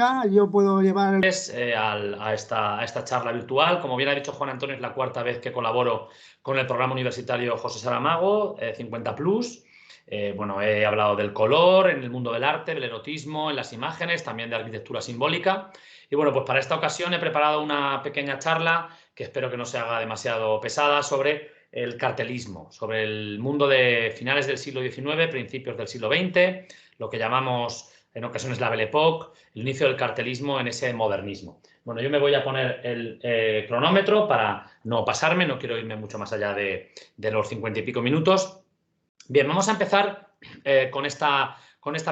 venga, yo puedo llevar el... A esta charla virtual. Como bien ha dicho Juan Antonio, es la cuarta vez que colaboro con el programa universitario José Saramago, 50 Plus. Bueno, he hablado del color en el mundo del arte, del erotismo, en las imágenes, también de arquitectura simbólica. Y bueno, pues para esta ocasión he preparado una pequeña charla que espero que no se haga demasiado pesada sobre el cartelismo, sobre el mundo de finales del siglo XIX, principios del siglo XX, lo que llamamos en ocasiones la Belle Époque, el inicio del cartelismo en ese modernismo. Bueno, yo me voy a poner el cronómetro para no pasarme, no quiero irme mucho más allá de los 50 y pico minutos. Bien, vamos a empezar con esta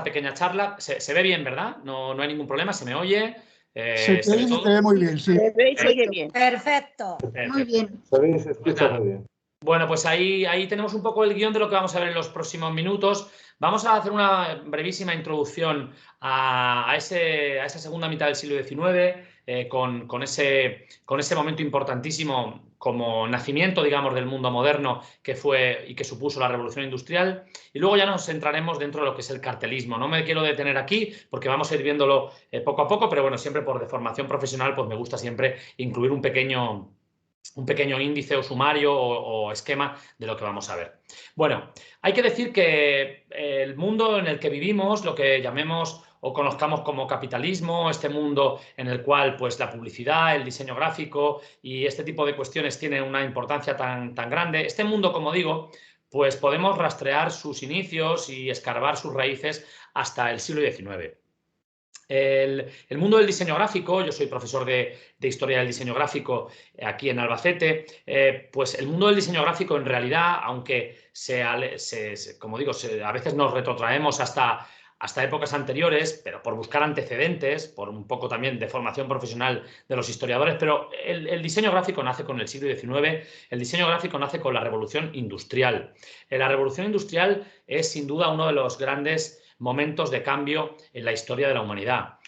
pequeña charla. Se ve bien, ¿verdad? No hay ningún problema, se me oye. Se te ve muy bien, sí. Se ve y se oye bien. Perfecto. Muy bien. Se ve y se escucha muy bien. Bueno, pues ahí tenemos un poco el guión de lo que vamos a ver en los próximos minutos. Vamos a hacer una brevísima introducción a esa segunda mitad del siglo XIX, con ese momento importantísimo como nacimiento, digamos, del mundo moderno que fue y que supuso la Revolución Industrial. Y luego ya nos centraremos dentro de lo que es el cartelismo. No me quiero detener aquí porque vamos a ir viéndolo poco a poco, pero bueno, siempre por deformación profesional, pues me gusta siempre incluir un pequeño índice o sumario o esquema de lo que vamos a ver. Bueno, hay que decir que el mundo en el que vivimos, lo que llamemos o conozcamos como capitalismo, este mundo en el cual pues, la publicidad, el diseño gráfico y este tipo de cuestiones tienen una importancia tan grande, este mundo, como digo, pues podemos rastrear sus inicios y escarbar sus raíces hasta el siglo XIX. El mundo del diseño gráfico, yo soy profesor de Historia del Diseño Gráfico aquí en Albacete, pues el mundo del diseño gráfico en realidad, aunque como digo, a veces nos retrotraemos hasta épocas anteriores, pero por buscar antecedentes, por un poco también de formación profesional de los historiadores, pero el diseño gráfico nace con el siglo XIX, el diseño gráfico nace con la Revolución Industrial. La Revolución Industrial es sin duda uno de los grandes momentos de cambio en la historia de la humanidad.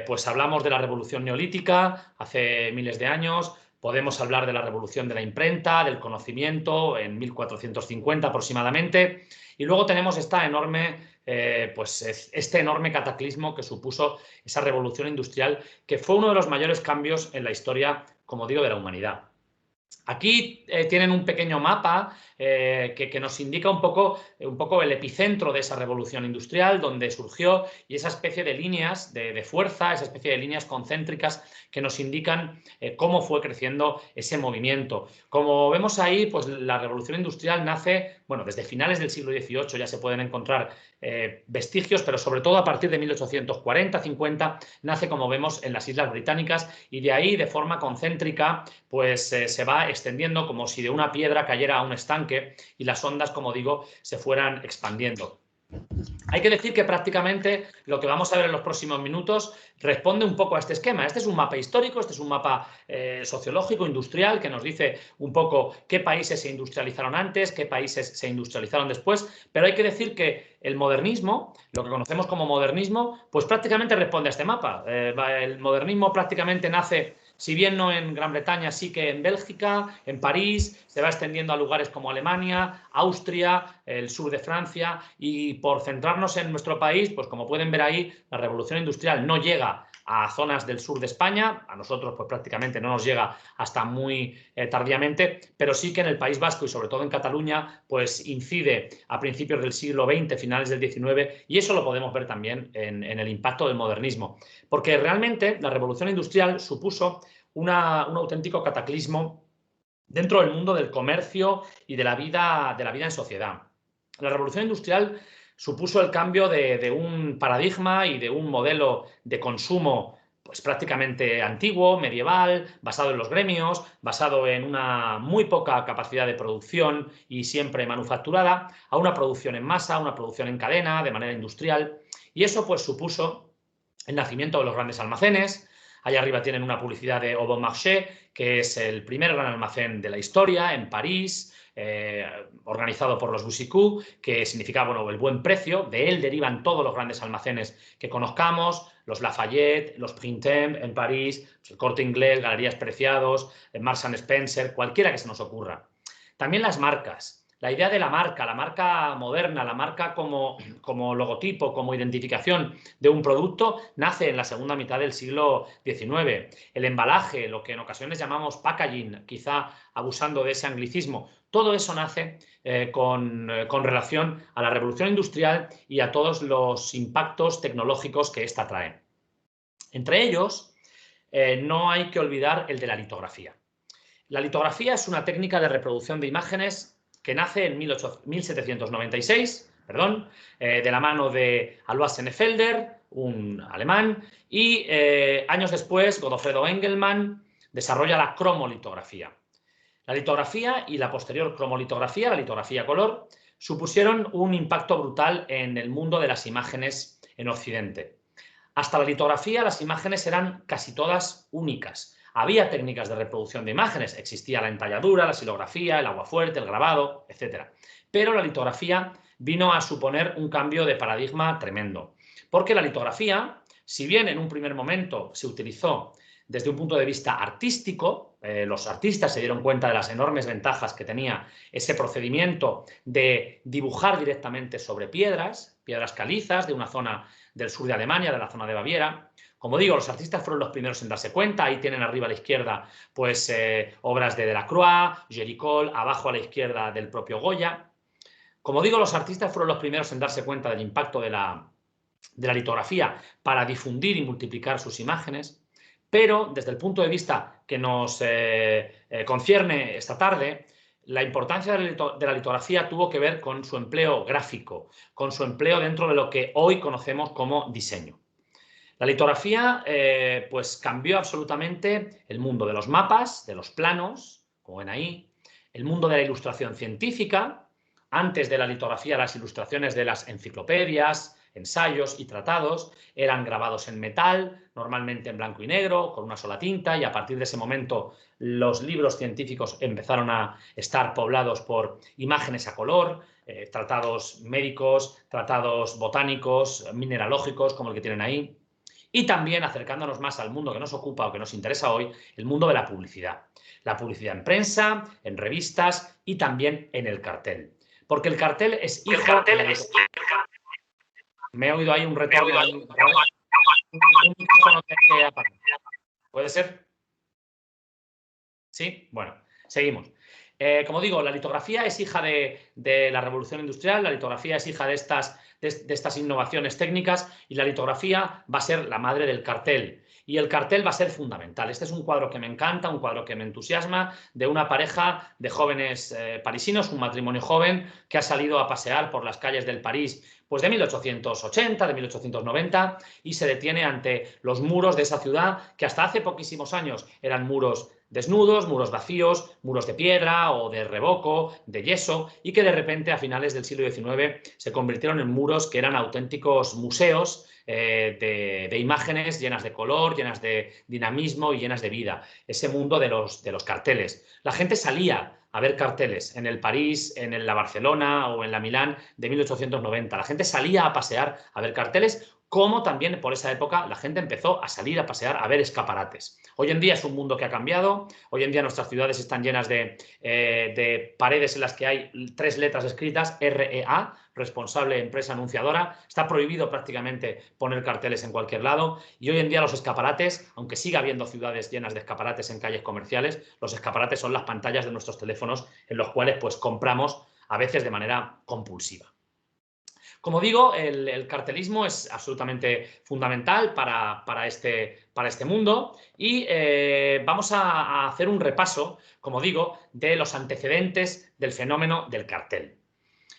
Pues hablamos de la revolución neolítica hace miles de años, podemos hablar de la revolución de la imprenta, del conocimiento en 1450 aproximadamente, y luego tenemos este enorme cataclismo que supuso esa revolución industrial, que fue uno de los mayores cambios en la historia, como digo, de la humanidad. Aquí tienen un pequeño mapa que nos indica un poco el epicentro de esa revolución industrial, donde surgió, y esa especie de líneas de fuerza, esa especie de líneas concéntricas que nos indican cómo fue creciendo ese movimiento. Como vemos ahí, pues la revolución industrial nace, bueno, desde finales del siglo XVIII ya se pueden encontrar vestigios, pero sobre todo a partir de 1840-50 nace, como vemos, en las Islas Británicas, y de ahí, de forma concéntrica, pues se va extendiendo como si de una piedra cayera a un estanque y las ondas, como digo, se fueran expandiendo. Hay que decir que prácticamente lo que vamos a ver en los próximos minutos responde un poco a este esquema. Este es un mapa histórico, este es un mapa sociológico, industrial, que nos dice un poco qué países se industrializaron antes, qué países se industrializaron después, pero hay que decir que el modernismo, lo que conocemos como modernismo, pues prácticamente responde a este mapa. El modernismo prácticamente nace, si bien no en Gran Bretaña, sí que en Bélgica, en París, se va extendiendo a lugares como Alemania, Austria, el sur de Francia, y por centrarnos en nuestro país, pues como pueden ver ahí, la revolución industrial no llega a zonas del sur de España, a nosotros pues prácticamente no nos llega hasta muy tardíamente, pero sí que en el País Vasco y sobre todo en Cataluña, pues incide a principios del siglo XX, finales del XIX, y eso lo podemos ver también en el impacto del modernismo, porque realmente la revolución industrial supuso un auténtico cataclismo dentro del mundo del comercio y de la vida en sociedad. La revolución industrial supuso el cambio de un paradigma y de un modelo de consumo pues prácticamente antiguo, medieval, basado en los gremios, basado en una muy poca capacidad de producción y siempre manufacturada, a una producción en masa, una producción en cadena, de manera industrial. Y eso pues supuso el nacimiento de los grandes almacenes. Allá arriba tienen una publicidad de Au Bon Marché, que es el primer gran almacén de la historia en París, organizado por los Boussicou, que significa, bueno, el buen precio. De él derivan todos los grandes almacenes que conozcamos, los Lafayette, los Printemps en París, el Corte Inglés, Galerías Preciados, Marks & Spencer, cualquiera que se nos ocurra. También las marcas. la idea de la marca moderna, la marca como logotipo, como identificación de un producto, nace en la segunda mitad del siglo XIX. El embalaje, lo que en ocasiones llamamos packaging, quizá abusando de ese anglicismo, todo eso nace con relación a la revolución industrial y a todos los impactos tecnológicos que ésta trae. Entre ellos, no hay que olvidar el de la litografía. La litografía es una técnica de reproducción de imágenes que nace en 1796, de la mano de Alois Senefelder, un alemán, y años después Godofredo Engelmann desarrolla la cromolitografía. La litografía y la posterior cromolitografía, la litografía a color, supusieron un impacto brutal en el mundo de las imágenes en Occidente. Hasta la litografía, las imágenes eran casi todas únicas. Había técnicas de reproducción de imágenes, existía la entalladura, la silografía, el aguafuerte, el grabado, etc. Pero la litografía vino a suponer un cambio de paradigma tremendo. Porque la litografía, si bien en un primer momento se utilizó desde un punto de vista artístico, los artistas se dieron cuenta de las enormes ventajas que tenía ese procedimiento de dibujar directamente sobre piedras calizas de una zona del sur de Alemania, de la zona de Baviera. Como digo, los artistas fueron los primeros en darse cuenta. Ahí tienen arriba a la izquierda pues, obras de Delacroix, Géricault, abajo a la izquierda del propio Goya. Como digo, los artistas fueron los primeros en darse cuenta del impacto de la litografía para difundir y multiplicar sus imágenes. Pero desde el punto de vista que nos concierne esta tarde, la importancia de la litografía tuvo que ver con su empleo gráfico, con su empleo dentro de lo que hoy conocemos como diseño. La litografía pues cambió absolutamente el mundo de los mapas, de los planos, como ven ahí, el mundo de la ilustración científica. Antes de la litografía, las ilustraciones de las enciclopedias, ensayos y tratados eran grabados en metal, normalmente en blanco y negro, con una sola tinta, y a partir de ese momento los libros científicos empezaron a estar poblados por imágenes a color, tratados médicos, tratados botánicos, mineralógicos, como el que tienen ahí. Y también, acercándonos más al mundo que nos ocupa o que nos interesa hoy, el mundo de la publicidad. La publicidad en prensa, en revistas y también en el cartel. Porque el cartel es hijo... Me he oído ahí un retorno. Un micrófono que apagar. ¿Puede ser? ¿Sí? Bueno, seguimos. Como digo, la litografía es hija de la revolución industrial, la litografía es hija de estas innovaciones técnicas y la litografía va a ser la madre del cartel. Y el cartel va a ser fundamental. Este es un cuadro que me encanta, un cuadro que me entusiasma, de una pareja de jóvenes parisinos, un matrimonio joven que ha salido a pasear por las calles del París pues de 1880, de 1890, y se detiene ante los muros de esa ciudad que hasta hace poquísimos años eran muros desnudos, muros vacíos, muros de piedra o de revoco, de yeso, y que de repente a finales del siglo XIX se convirtieron en muros que eran auténticos museos de imágenes llenas de color, llenas de dinamismo y llenas de vida. Ese mundo de los carteles. La gente salía a ver carteles en el París, en la Barcelona o en la Milán de 1890. La gente salía a pasear a ver carteles, como también por esa época la gente empezó a salir a pasear a ver escaparates. Hoy en día es un mundo que ha cambiado. Hoy en día nuestras ciudades están llenas de paredes en las que hay 3 letras escritas, REA, responsable empresa anunciadora. Está prohibido prácticamente poner carteles en cualquier lado, y hoy en día los escaparates, aunque siga habiendo ciudades llenas de escaparates en calles comerciales, los escaparates son las pantallas de nuestros teléfonos en los cuales pues compramos a veces de manera compulsiva. Como digo, el cartelismo es absolutamente fundamental para este mundo, y vamos a hacer un repaso, como digo, de los antecedentes del fenómeno del cartel.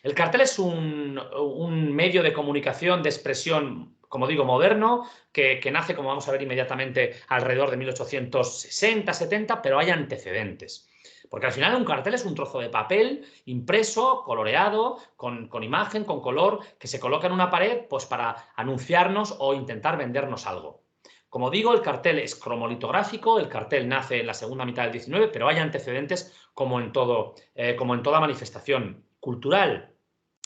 El cartel es un medio de comunicación, de expresión, como digo, moderno, que nace, como vamos a ver inmediatamente, alrededor de 1860-70, pero hay antecedentes. Porque al final un cartel es un trozo de papel impreso, coloreado, con imagen, con color, que se coloca en una pared pues, para anunciarnos o intentar vendernos algo. Como digo, el cartel es cromolitográfico, el cartel nace en la segunda mitad del XIX, pero hay antecedentes como en toda manifestación cultural.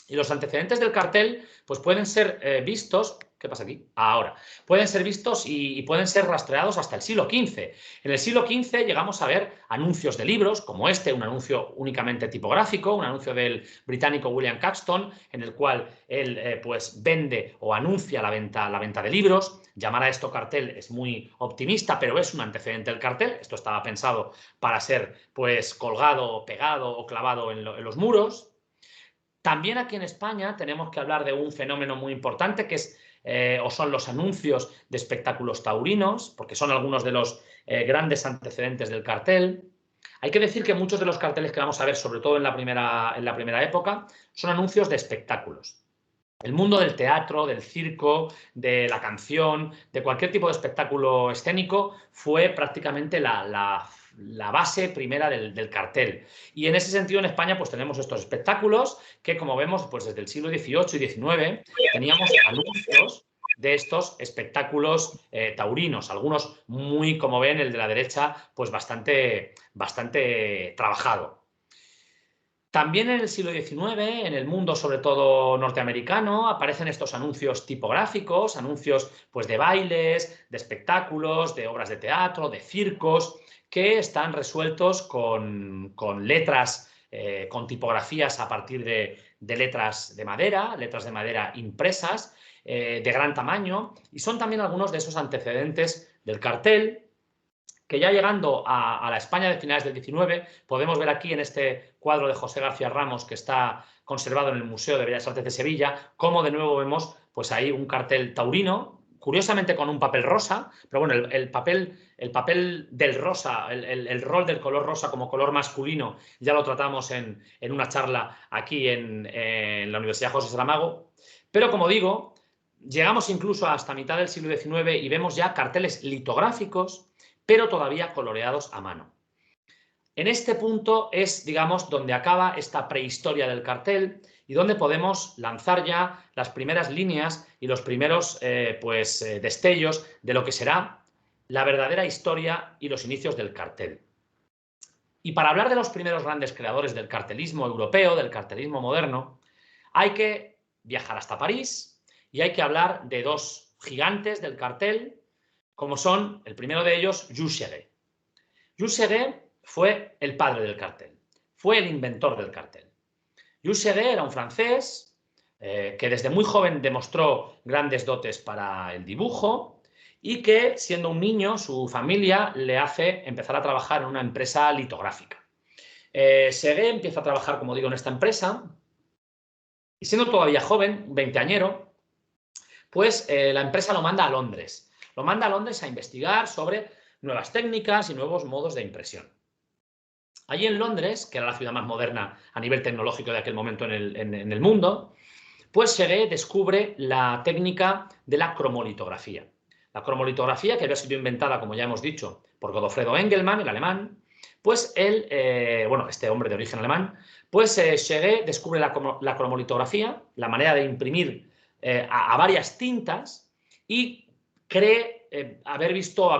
Y los antecedentes del cartel pues pueden ser vistos, ¿Qué pasa aquí? Ahora, pueden ser vistos y pueden ser rastreados hasta el siglo XV. En el siglo XV llegamos a ver anuncios de libros, como este, un anuncio únicamente tipográfico, un anuncio del británico William Caxton, en el cual él pues vende o anuncia la venta de libros. Llamar a esto cartel es muy optimista, pero es un antecedente del cartel. Esto estaba pensado para ser pues colgado, pegado o clavado en los muros. También aquí en España tenemos que hablar de un fenómeno muy importante que es o son los anuncios de espectáculos taurinos, porque son algunos de los grandes antecedentes del cartel. Hay que decir que muchos de los carteles que vamos a ver, sobre todo en la primera época, son anuncios de espectáculos. El mundo del teatro, del circo, de la canción, de cualquier tipo de espectáculo escénico fue prácticamente la base primera del cartel. Y en ese sentido en España pues tenemos estos espectáculos que, como vemos, pues desde el siglo XVIII y XIX teníamos anuncios de estos espectáculos taurinos, algunos muy, como ven, el de la derecha, pues bastante trabajado. También en el siglo XIX, en el mundo sobre todo norteamericano, aparecen estos anuncios tipográficos, anuncios pues, de bailes, de espectáculos, de obras de teatro, de circos, que están resueltos con letras, con tipografías a partir de letras de madera impresas, de gran tamaño, y son también algunos de esos antecedentes del cartel, que ya llegando a la España de finales del XIX, podemos ver aquí en este cuadro de José García Ramos, que está conservado en el Museo de Bellas Artes de Sevilla, cómo de nuevo vemos pues ahí un cartel taurino, curiosamente con un papel rosa, pero bueno, el papel del rosa, el rol del color rosa como color masculino, ya lo tratamos en una charla aquí en la Universidad José Saramago, pero como digo, llegamos incluso hasta mitad del siglo XIX y vemos ya carteles litográficos, pero todavía coloreados a mano. En este punto es, digamos, donde acaba esta prehistoria del cartel y donde podemos lanzar ya las primeras líneas y los primeros destellos de lo que será la verdadera historia y los inicios del cartel. Y para hablar de los primeros grandes creadores del cartelismo europeo, del cartelismo moderno, hay que viajar hasta París y hay que hablar de dos gigantes del cartel, como son, el primero de ellos, Jules Chéré. Jules Chéré fue el padre del cartel, fue el inventor del cartel. Jules Chéré era un francés que desde muy joven demostró grandes dotes para el dibujo y que, siendo un niño, su familia le hace empezar a trabajar en una empresa litográfica. Chéré empieza a trabajar, como digo, en esta empresa y, siendo todavía joven, veinteañero, pues la empresa lo manda a Londres. Lo manda a Londres a investigar sobre nuevas técnicas y nuevos modos de impresión. Allí en Londres, que era la ciudad más moderna a nivel tecnológico de aquel momento en el mundo, pues Chéré descubre la técnica de la cromolitografía. La cromolitografía, que había sido inventada, como ya hemos dicho, por Godofredo Engelmann, el alemán, pues él, este hombre de origen alemán, pues Chéré descubre la cromolitografía, la manera de imprimir a varias tintas, y cree haber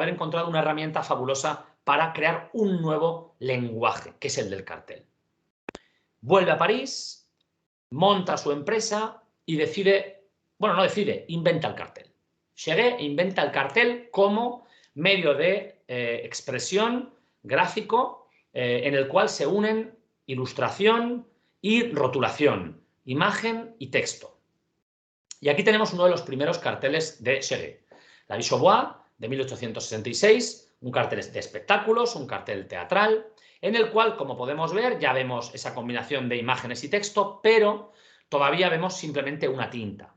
encontrado una herramienta fabulosa para crear un nuevo lenguaje, que es el del cartel. Vuelve a París, monta su empresa y inventa el cartel. Chéré inventa el cartel como medio de expresión gráfico en el cual se unen ilustración y rotulación, imagen y texto. Y aquí tenemos uno de los primeros carteles de Chéré. La Vie Chauvois, de 1866, un cartel de espectáculos, un cartel teatral, en el cual, como podemos ver, ya vemos esa combinación de imágenes y texto, pero todavía vemos simplemente una tinta.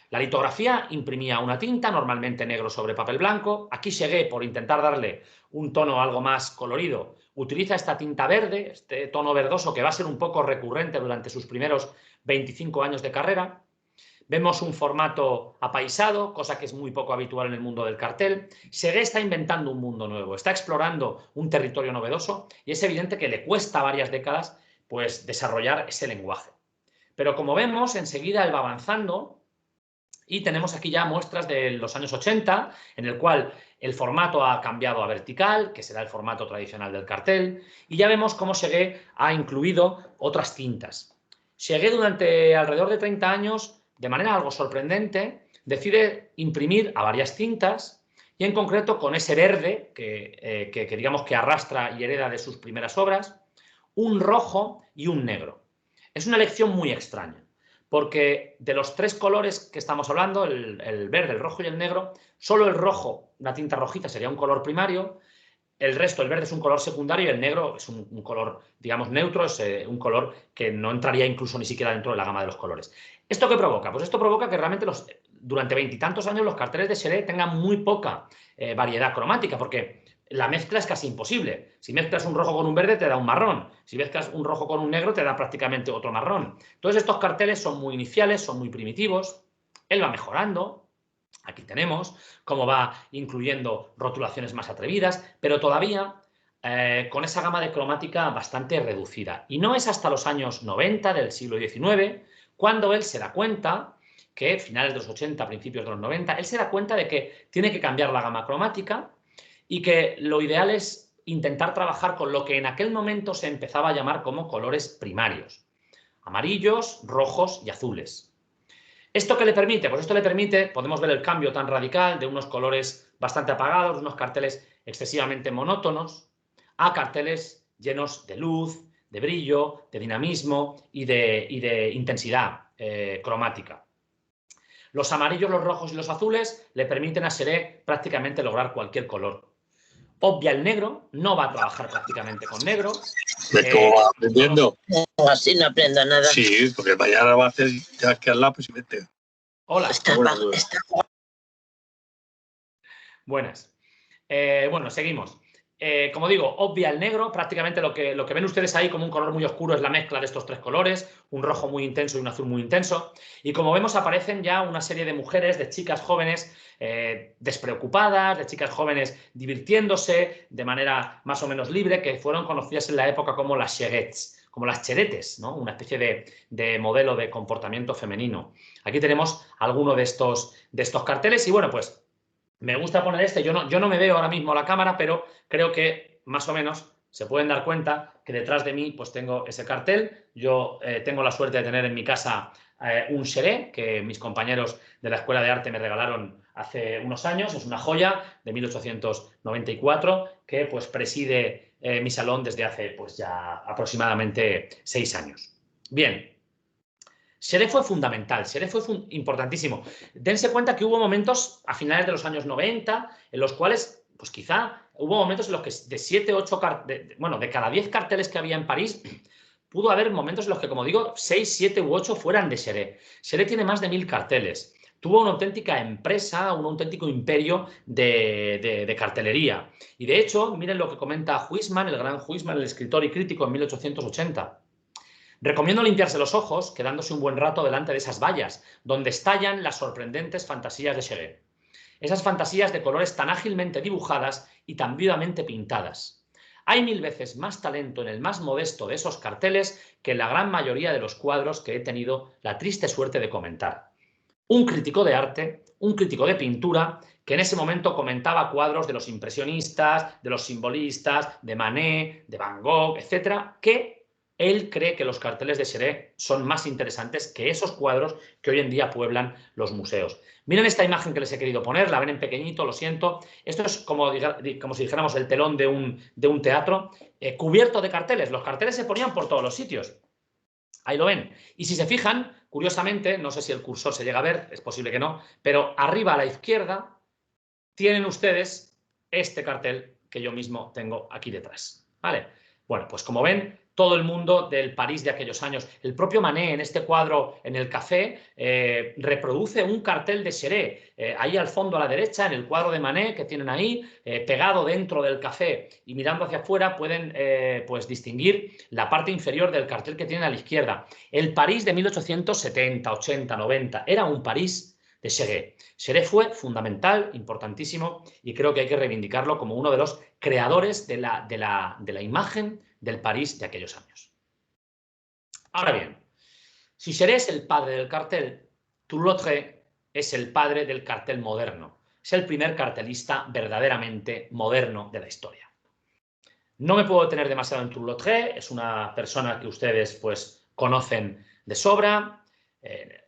La litografía imprimía una tinta, normalmente negro sobre papel blanco. Aquí Chéré, por intentar darle un tono algo más colorido, utiliza esta tinta verde, este tono verdoso que va a ser un poco recurrente durante sus primeros 25 años de carrera. Vemos un formato apaisado, cosa que es muy poco habitual en el mundo del cartel. Chéré está inventando un mundo nuevo, está explorando un territorio novedoso y es evidente que le cuesta varias décadas pues, desarrollar ese lenguaje. Pero como vemos, enseguida él va avanzando y tenemos aquí ya muestras de los años 80, en el cual el formato ha cambiado a vertical, que será el formato tradicional del cartel, y ya vemos cómo Chéré ha incluido otras tintas. Chéré durante alrededor de 30 años, de manera algo sorprendente, decide imprimir a varias cintas y en concreto con ese verde que digamos que arrastra y hereda de sus primeras obras, un rojo y un negro. Es una elección muy extraña, porque de los tres colores que estamos hablando, el verde, el rojo y el negro, solo el rojo, una tinta rojiza, sería un color primario. El resto, el verde es un color secundario y el negro es un color, digamos, neutro, es un color que no entraría incluso ni siquiera dentro de la gama de los colores. ¿Esto qué provoca? Pues esto provoca que realmente durante veintitantos años los carteles de Xeré tengan muy poca variedad cromática, porque la mezcla es casi imposible. Si mezclas un rojo con un verde te da un marrón, si mezclas un rojo con un negro te da prácticamente otro marrón. Entonces estos carteles son muy iniciales, son muy primitivos, él va mejorando. Aquí tenemos cómo va incluyendo rotulaciones más atrevidas, pero todavía con esa gama de cromática bastante reducida. Y no es hasta los años 90 del siglo XIX cuando él se da cuenta que, finales de los 80, principios de los 90, él se da cuenta de que tiene que cambiar la gama cromática y que lo ideal es intentar trabajar con lo que en aquel momento se empezaba a llamar como colores primarios: amarillos, rojos y azules. ¿Esto qué le permite? Pues esto le permite, podemos ver el cambio tan radical de unos colores bastante apagados, unos carteles excesivamente monótonos, a carteles llenos de luz, de brillo, de dinamismo y de intensidad cromática. Los amarillos, los rojos y los azules le permiten a Xeré prácticamente lograr cualquier color. Obvia el negro, no va a trabajar prácticamente con negro. ¿Cómo va aprendiendo? No, así no aprendo nada. Sí, porque mañana va a hacer ya que al lápiz y mete. Hola. Buenas. Bueno, seguimos. Como digo, obvia el negro. Prácticamente lo que ven ustedes ahí como un color muy oscuro es la mezcla de estos tres colores, un rojo muy intenso y un azul muy intenso. Y como vemos, aparecen ya una serie de mujeres, de chicas jóvenes despreocupadas, de chicas jóvenes divirtiéndose de manera más o menos libre, que fueron conocidas en la época como las xerets, como las cheretes, ¿no? Una especie de modelo de comportamiento femenino. Aquí tenemos alguno de estos carteles y bueno, pues me gusta poner este. Yo no me veo ahora mismo la cámara, pero creo que más o menos se pueden dar cuenta que detrás de mí pues tengo ese cartel. Yo tengo la suerte de tener en mi casa un Xeré que mis compañeros de la Escuela de Arte me regalaron hace unos años. Es una joya de 1894 que pues preside mi salón desde hace pues ya aproximadamente 6 años. Bien. Xeré fue fundamental, Xeré fue importantísimo. Dense cuenta que hubo momentos a finales de los años 90 en los cuales, pues quizá hubo momentos en los que de 7, 8, de cada 10 carteles que había en París, pudo haber momentos en los que, como digo, 6, 7 u 8 fueran de Xeré. Xeré tiene más de 1000 carteles. Tuvo una auténtica empresa, un auténtico imperio de cartelería. Y de hecho, miren lo que comenta Huysmans, el gran Huysmans, el escritor y crítico en 1880. Recomiendo limpiarse los ojos quedándose un buen rato delante de esas vallas, donde estallan las sorprendentes fantasías de Xeré. Esas fantasías de colores tan ágilmente dibujadas y tan vivamente pintadas. Hay 1000 veces más talento en el más modesto de esos carteles que en la gran mayoría de los cuadros que he tenido la triste suerte de comentar. Un crítico de arte, un crítico de pintura, que en ese momento comentaba cuadros de los impresionistas, de los simbolistas, de Manet, de Van Gogh, etcétera, que él cree que los carteles de Xeré son más interesantes que esos cuadros que hoy en día pueblan los museos. Miren esta imagen que les he querido poner, la ven en pequeñito, lo siento. Esto es como si dijéramos el telón de un teatro cubierto de carteles. Los carteles se ponían por todos los sitios. Ahí lo ven. Y si se fijan, curiosamente, no sé si el cursor se llega a ver, es posible que no, pero arriba a la izquierda tienen ustedes este cartel que yo mismo tengo aquí detrás. ¿Vale? Bueno, pues como ven, todo el mundo del París de aquellos años. El propio Manet en este cuadro en el café reproduce un cartel de Xeré. Ahí al fondo a la derecha, en el cuadro de Manet que tienen ahí, pegado dentro del café y mirando hacia afuera, pueden pues distinguir la parte inferior del cartel que tienen a la izquierda. El París de 1870, 80, 90 era un París de Xeré. Xeré fue fundamental, importantísimo, y creo que hay que reivindicarlo como uno de los creadores de la imagen del París de aquellos años. Ahora bien, si Xeré es el padre del cartel, Tourloutre es el padre del cartel moderno. Es el primer cartelista verdaderamente moderno de la historia. No me puedo detener demasiado en Tourloutre, es una persona que ustedes pues conocen de sobra.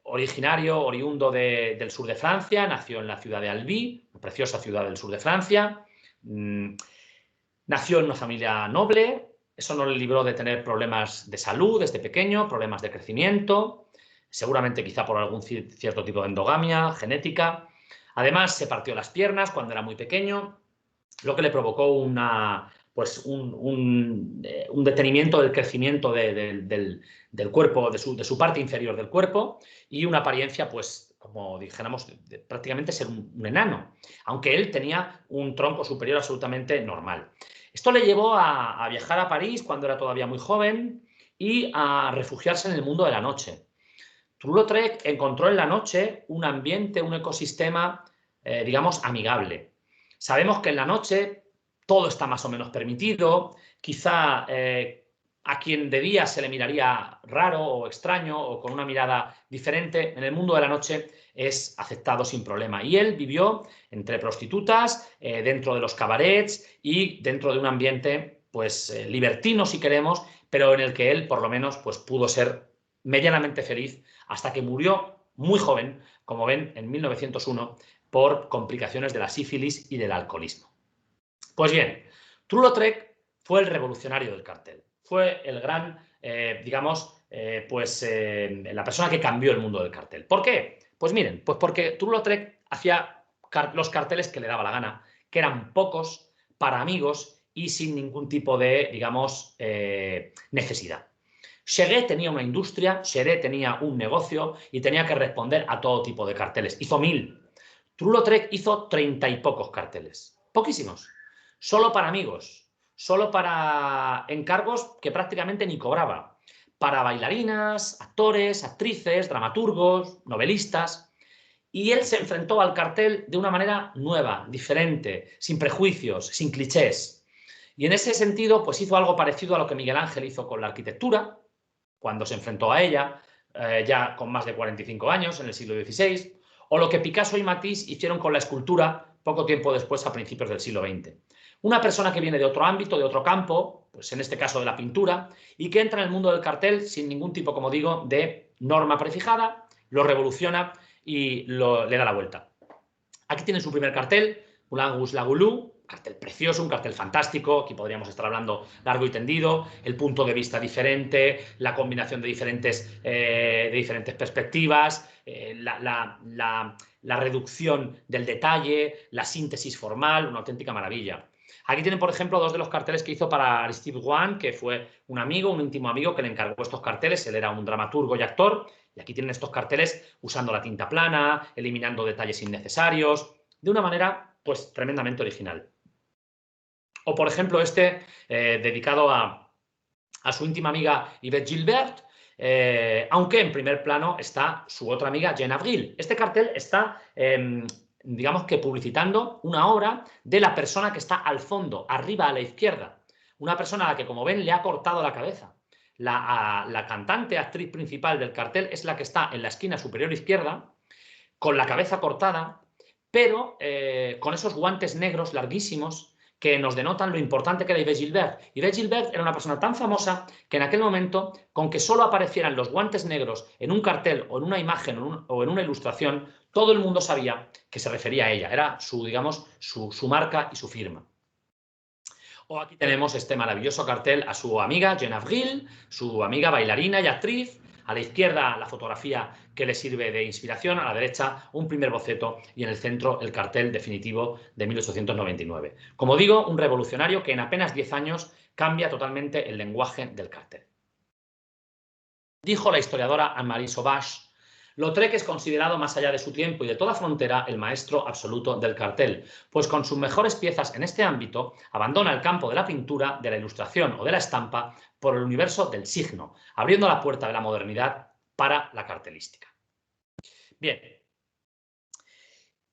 originario, oriundo del sur de Francia, nació en la ciudad de Albi, una preciosa ciudad del sur de Francia. Nació en una familia noble, eso no le libró de tener problemas de salud desde pequeño, problemas de crecimiento, seguramente quizá por algún cierto tipo de endogamia genética. Además, se partió las piernas cuando era muy pequeño, lo que le provocó un detenimiento del crecimiento del cuerpo, de su parte inferior del cuerpo, y una apariencia, pues, como dijéramos, prácticamente ser un enano, aunque él tenía un tronco superior absolutamente normal. Esto le llevó a viajar a París cuando era todavía muy joven y a refugiarse en el mundo de la noche. Toulouse-Lautrec encontró en la noche un ambiente, un ecosistema, digamos, amigable. Sabemos que en la noche todo está más o menos permitido, quizá a quien de día se le miraría raro o extraño o con una mirada diferente, en el mundo de la noche es aceptado sin problema. Y él vivió entre prostitutas, dentro de los cabarets y dentro de un ambiente, pues, libertino si queremos, pero en el que él por lo menos pues, pudo ser medianamente feliz hasta que murió muy joven, como ven, en 1901, por complicaciones de la sífilis y del alcoholismo. Pues bien, Toulouse-Lautrec fue el revolucionario del cartel, fue el gran, la persona que cambió el mundo del cartel. ¿Por qué? Pues miren, pues porque Toulouse-Lautrec hacía los carteles que le daba la gana, que eran pocos, para amigos y sin ningún tipo de, digamos, necesidad. Cheret tenía una industria, Cheret tenía un negocio y tenía que responder a todo tipo de carteles. Hizo 1000. Toulouse-Lautrec hizo 30 y pocos carteles. Poquísimos. Solo para amigos. Solo para encargos que prácticamente ni cobraba. Para bailarinas, actores, actrices, dramaturgos, novelistas. Y él se enfrentó al cartel de una manera nueva, diferente, sin prejuicios, sin clichés. Y en ese sentido, pues hizo algo parecido a lo que Miguel Ángel hizo con la arquitectura, cuando se enfrentó a ella, ya con más de 45 años, en el siglo XVI, o lo que Picasso y Matisse hicieron con la escultura poco tiempo después, a principios del siglo XX. Una persona que viene de otro ámbito, de otro campo, pues en este caso de la pintura, y que entra en el mundo del cartel sin ningún tipo, como digo, de norma prefijada, lo revoluciona y le da la vuelta. Aquí tienen su primer cartel, Moulin la Goulou, cartel precioso, un cartel fantástico, aquí podríamos estar hablando largo y tendido, el punto de vista diferente, la combinación de diferentes perspectivas, la reducción del detalle, la síntesis formal, una auténtica maravilla. Aquí tienen, por ejemplo, dos de los carteles que hizo para Aristide Juan, que fue un amigo, un íntimo amigo que le encargó estos carteles, él era un dramaturgo y actor, y aquí tienen estos carteles usando la tinta plana, eliminando detalles innecesarios, de una manera, pues, tremendamente original. O, por ejemplo, dedicado a su íntima amiga Yvette Gilbert, aunque en primer plano está su otra amiga Jeanne Avril. Este cartel está, digamos que publicitando una obra de la persona que está al fondo, arriba a la izquierda. Una persona a la que, como ven, le ha cortado la cabeza. La cantante, actriz principal del cartel, es la que está en la esquina superior izquierda, con la cabeza cortada, pero con esos guantes negros larguísimos que nos denotan lo importante que era Yvette Gilbert. Yvette Gilbert era una persona tan famosa que en aquel momento, con que solo aparecieran los guantes negros en un cartel o en una imagen o en una ilustración, todo el mundo sabía que se refería a ella. Era su marca y su firma. O aquí tenemos este maravilloso cartel a su amiga Jeanne Avril, su amiga bailarina y actriz. A la izquierda la fotografía que le sirve de inspiración, a la derecha un primer boceto y en el centro el cartel definitivo de 1899. Como digo, un revolucionario que en apenas 10 años cambia totalmente el lenguaje del cartel. Dijo la historiadora Anne-Marie Sauvage, Lautrec es considerado, más allá de su tiempo y de toda frontera, el maestro absoluto del cartel, pues con sus mejores piezas en este ámbito abandona el campo de la pintura, de la ilustración o de la estampa por el universo del signo, abriendo la puerta de la modernidad para la cartelística. Bien,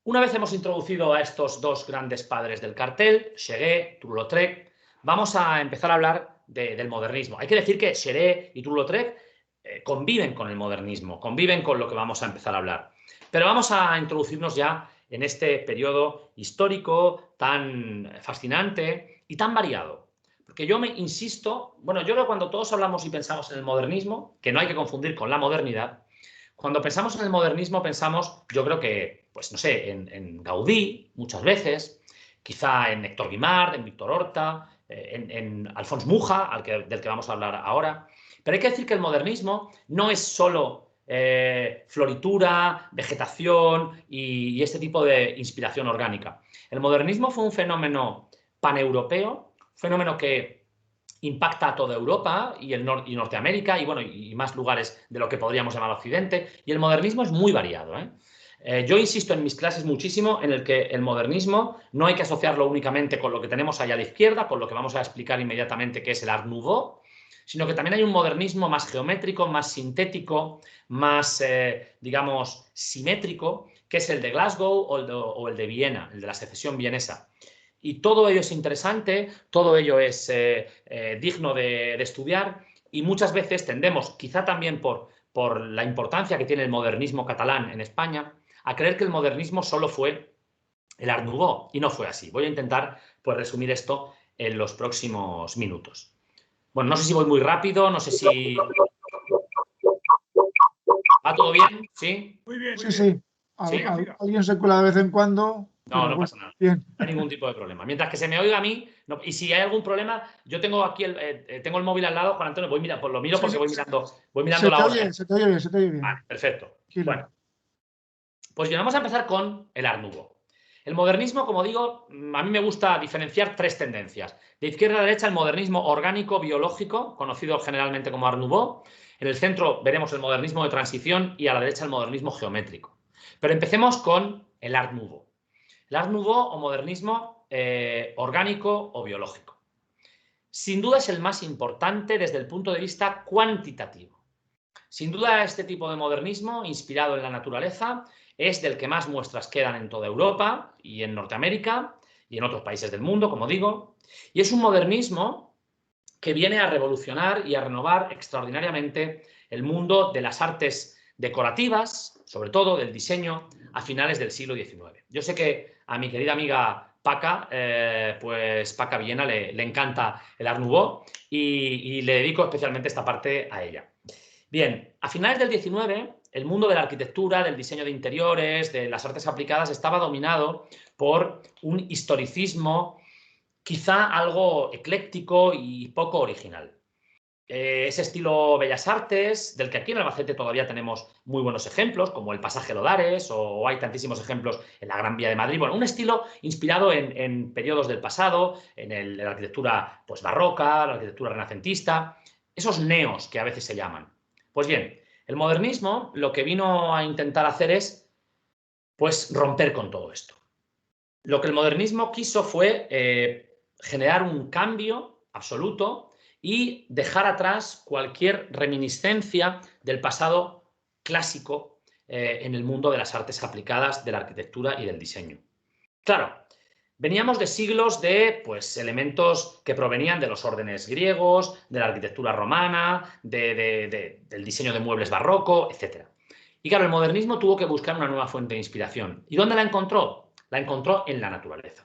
una vez hemos introducido a estos dos grandes padres del cartel, Cheret, Toulouse-Lautrec, vamos a empezar a hablar del modernismo. Hay que decir que Cheret y Toulouse-Lautrec conviven con el modernismo, conviven con lo que vamos a empezar a hablar. Pero vamos a introducirnos ya en este periodo histórico tan fascinante y tan variado. Porque yo insisto, bueno, yo creo que cuando todos hablamos y pensamos en el modernismo, que no hay que confundir con la modernidad, Cuando pensamos en el modernismo pensamos, yo creo que, pues no sé, en Gaudí muchas veces, quizá en Héctor Guimard, en Víctor Horta, en Alfons Mucha, del que vamos a hablar ahora. Pero hay que decir que el modernismo no es solo floritura, vegetación y este tipo de inspiración orgánica. El modernismo fue un fenómeno paneuropeo, un fenómeno que impacta a toda Europa y Norteamérica y, bueno, y más lugares de lo que podríamos llamar Occidente. Y el modernismo es muy variado, yo insisto en mis clases muchísimo en el que el modernismo no hay que asociarlo únicamente con lo que tenemos allá a la izquierda, con lo que vamos a explicar inmediatamente que es el Art Nouveau, sino que también hay un modernismo más geométrico, más sintético, más, digamos, simétrico, que es el de Glasgow o el de Viena, el de la secesión vienesa. Y todo ello es interesante, todo ello es digno de estudiar y muchas veces tendemos, quizá también por la importancia que tiene el modernismo catalán en España, a creer que el modernismo solo fue el Art Nouveau y no fue así. Voy a intentar pues, resumir esto en los próximos minutos. Bueno, no sé si voy muy rápido, no sé si... ¿Va todo bien? ¿Sí? Muy bien. Sí, sí. ¿Sí? Alguien se cuela de vez en cuando. No pasa nada. Bien. No hay ningún tipo de problema. Mientras que se me oiga a mí, y si hay algún problema, yo tengo aquí tengo el móvil al lado, Juan Antonio, pues lo miro porque voy mirando la hora. Se te oye bien. Vale, perfecto. Sí, bueno, pues vamos a empezar con el Art Nouveau. El modernismo, como digo, a mí me gusta diferenciar tres tendencias. De izquierda a derecha, el modernismo orgánico biológico, conocido generalmente como Art Nouveau. En el centro veremos el modernismo de transición y a la derecha el modernismo geométrico. Pero empecemos con el Art Nouveau. El Art Nouveau o modernismo orgánico o biológico. Sin duda es el más importante desde el punto de vista cuantitativo. Sin duda este tipo de modernismo, inspirado en la naturaleza, es del que más muestras quedan en toda Europa y en Norteamérica y en otros países del mundo, como digo. Y es un modernismo que viene a revolucionar y a renovar extraordinariamente el mundo de las artes decorativas, sobre todo del diseño, a finales del siglo XIX. Yo sé que a mi querida amiga Paca, pues Paca Villena le encanta el Art Nouveau y le dedico especialmente esta parte a ella. Bien, a finales del XIX, el mundo de la arquitectura, del diseño de interiores, de las artes aplicadas, estaba dominado por un historicismo quizá algo ecléctico y poco original. Ese estilo Bellas Artes, del que aquí en Albacete todavía tenemos muy buenos ejemplos, como el Pasaje Lodares, o hay tantísimos ejemplos en la Gran Vía de Madrid. Bueno, un estilo inspirado en periodos del pasado, en la arquitectura pues, barroca, la arquitectura renacentista, esos neos que a veces se llaman. Pues bien, el modernismo lo que vino a intentar hacer es pues, romper con todo esto. Lo que el modernismo quiso fue generar un cambio absoluto y dejar atrás cualquier reminiscencia del pasado clásico en el mundo de las artes aplicadas, de la arquitectura y del diseño. Claro, veníamos de siglos de pues, elementos que provenían de los órdenes griegos, de la arquitectura romana, del diseño de muebles barroco, etc. Y claro, el modernismo tuvo que buscar una nueva fuente de inspiración. ¿Y dónde la encontró? La encontró en la naturaleza.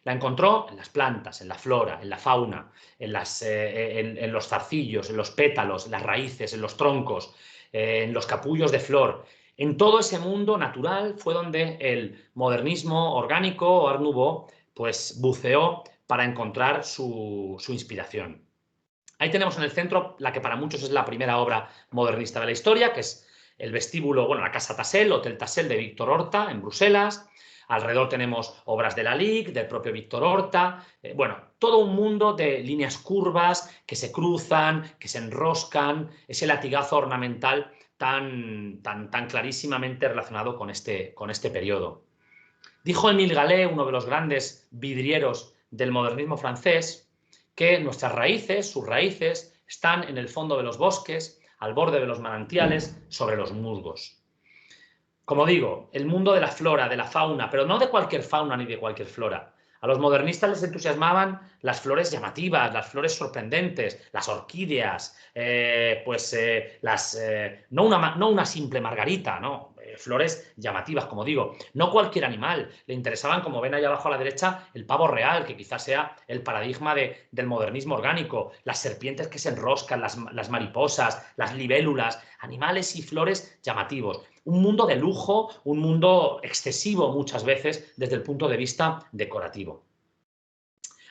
La encontró en las plantas, en la flora, en la fauna, en los zarcillos, en los pétalos, en las raíces, en los troncos, en los capullos de flor. En todo ese mundo natural fue donde el modernismo orgánico o Art Nouveau pues, buceó para encontrar su inspiración. Ahí tenemos en el centro la que para muchos es la primera obra modernista de la historia, que es el vestíbulo, bueno, la Casa Tassel, Hotel Tassel de Víctor Horta, en Bruselas. Alrededor tenemos obras de Lalique, del propio Víctor Horta, bueno, todo un mundo de líneas curvas que se cruzan, que se enroscan, ese latigazo ornamental tan clarísimamente relacionado con este periodo. Dijo Émile Gallé, uno de los grandes vidrieros del modernismo francés, que nuestras raíces, sus raíces, están en el fondo de los bosques, al borde de los manantiales, sobre los musgos. Como digo, el mundo de la flora, de la fauna, pero no de cualquier fauna ni de cualquier flora. A los modernistas les entusiasmaban las flores llamativas, las flores sorprendentes, las orquídeas, no una simple margarita, ¿no? flores llamativas, como digo. No cualquier animal. Le interesaban, como ven ahí abajo a la derecha, el pavo real, que quizás sea el paradigma del modernismo orgánico, las serpientes que se enroscan, las mariposas, las libélulas, animales y flores llamativos. Un mundo de lujo, un mundo excesivo muchas veces desde el punto de vista decorativo.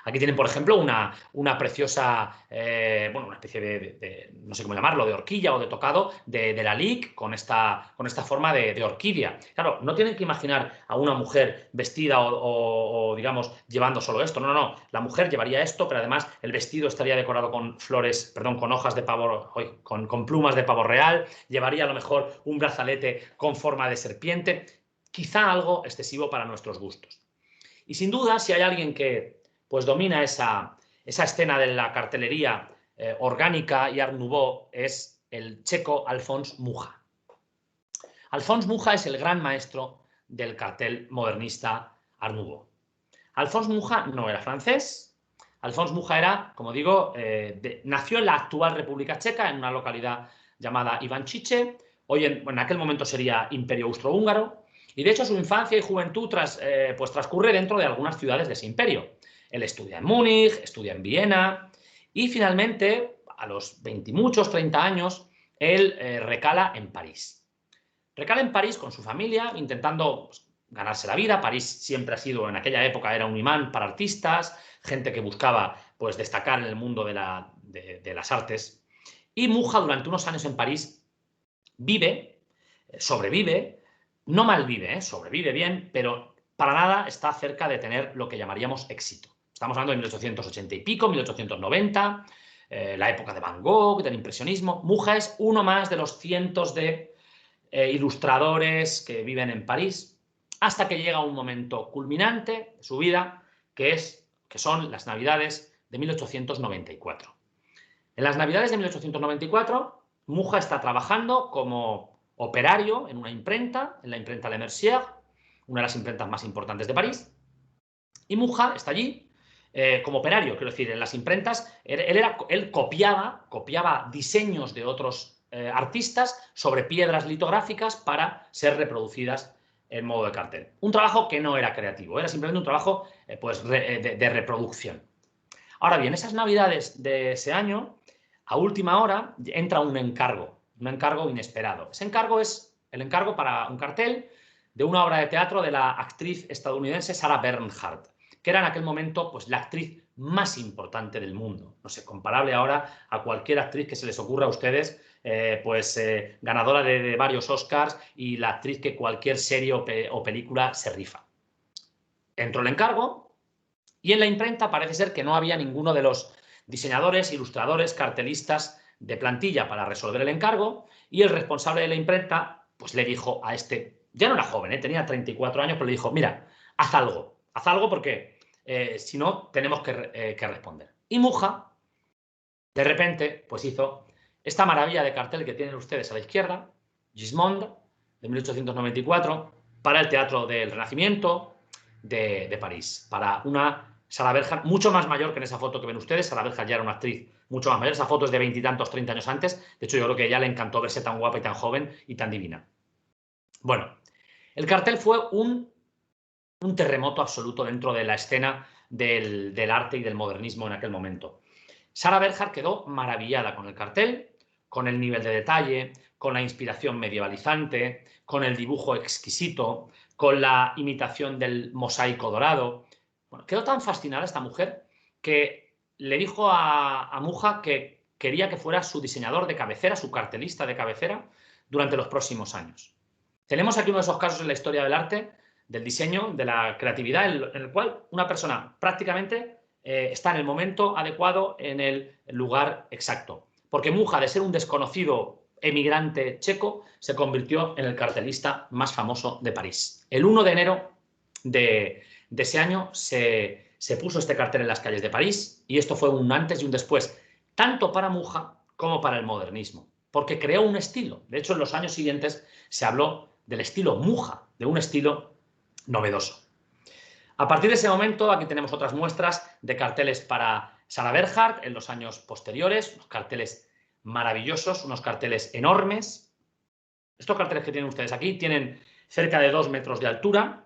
Aquí tienen, por ejemplo, una preciosa, bueno, una especie no sé cómo llamarlo, de horquilla o de tocado de la Lic con esta forma de orquídea. Claro, no tienen que imaginar a una mujer vestida o, digamos, llevando solo esto. No, no, no. La mujer llevaría esto, pero además el vestido estaría decorado con flores, perdón, con hojas de pavo, con plumas de pavo real. Llevaría a lo mejor un brazalete con forma de serpiente. Quizá algo excesivo para nuestros gustos. Y sin duda, si hay alguien que pues domina esa escena de la cartelería orgánica y Art Nouveau, es el checo Alfons Mucha. Alfons Mucha es el gran maestro del cartel modernista Art Nouveau. Alfons Mucha no era francés. Alfons Mucha era, como digo, nació en la actual República Checa, en una localidad llamada Ivančice. Hoy en aquel momento sería Imperio Austrohúngaro. Y de hecho su infancia y juventud pues transcurre dentro de algunas ciudades de ese imperio. Él estudia en Múnich, estudia en Viena y finalmente, a los 20 y muchos, 30 años, él recala en París. Recala en París con su familia, intentando pues, ganarse la vida. París siempre ha sido, en aquella época, era un imán para artistas, gente que buscaba pues, destacar en el mundo de las artes. Y Mucha, durante unos años en París, sobrevive, no malvive, sobrevive bien, pero para nada está cerca de tener lo que llamaríamos éxito. Estamos hablando de 1880 y pico, 1890, la época de Van Gogh, del impresionismo. Mucha es uno más de los cientos de ilustradores que viven en París, hasta que llega un momento culminante de su vida, que son las Navidades de 1894. En las Navidades de 1894, Mucha está trabajando como operario en una imprenta, en la imprenta Le Mercier, una de las imprentas más importantes de París, y Mucha está allí como operario, quiero decir, en las imprentas, él copiaba diseños de otros artistas sobre piedras litográficas para ser reproducidas en modo de cartel. Un trabajo que no era creativo, era simplemente un trabajo de reproducción. Ahora bien, esas Navidades de ese año, a última hora, entra un encargo inesperado. Ese encargo es el encargo para un cartel de una obra de teatro de la actriz estadounidense Sarah Bernhardt, que era en aquel momento pues, la actriz más importante del mundo. No sé, comparable ahora a cualquier actriz que se les ocurra a ustedes, ganadora de varios Oscars y la actriz que cualquier serie o película se rifa. Entró el encargo y en la imprenta parece ser que no había ninguno de los diseñadores, ilustradores, cartelistas de plantilla para resolver el encargo, y el responsable de la imprenta pues le dijo a este, ya no era joven, tenía 34 años, pero le dijo, mira, haz algo porque si no tenemos que responder. Y Mucha, de repente, pues hizo esta maravilla de cartel que tienen ustedes a la izquierda, Gismonde, de 1894, para el Teatro del Renacimiento de París, para una Sarah Bernhardt mucho más mayor que en esa foto que ven ustedes. Sarah Bernhardt ya era una actriz mucho más mayor. Esa foto es de 20 y tantos, 30 años antes. De hecho, yo creo que a ella le encantó verse tan guapa y tan joven y tan divina. Bueno, el cartel fue un terremoto absoluto dentro de la escena del arte y del modernismo en aquel momento. Sarah Bernhardt quedó maravillada con el cartel, con el nivel de detalle, con la inspiración medievalizante, con el dibujo exquisito, con la imitación del mosaico dorado. Bueno, quedó tan fascinada esta mujer que le dijo a Mucha que quería que fuera su diseñador de cabecera, su cartelista de cabecera, durante los próximos años. Tenemos aquí uno de esos casos en la historia del arte, del diseño, de la creatividad, en el cual una persona prácticamente está en el momento adecuado, en el lugar exacto. Porque Mucha, de ser un desconocido emigrante checo, se convirtió en el cartelista más famoso de París. El 1 de enero de ese año se puso este cartel en las calles de París, y esto fue un antes y un después, tanto para Mucha como para el modernismo, porque creó un estilo. De hecho, en los años siguientes se habló del estilo Mucha, de un estilo novedoso. A partir de ese momento, aquí tenemos otras muestras de carteles para Sarah Bernhardt en los años posteriores, unos carteles maravillosos, unos carteles enormes, Estos carteles que tienen ustedes aquí tienen cerca de 2 metros de altura,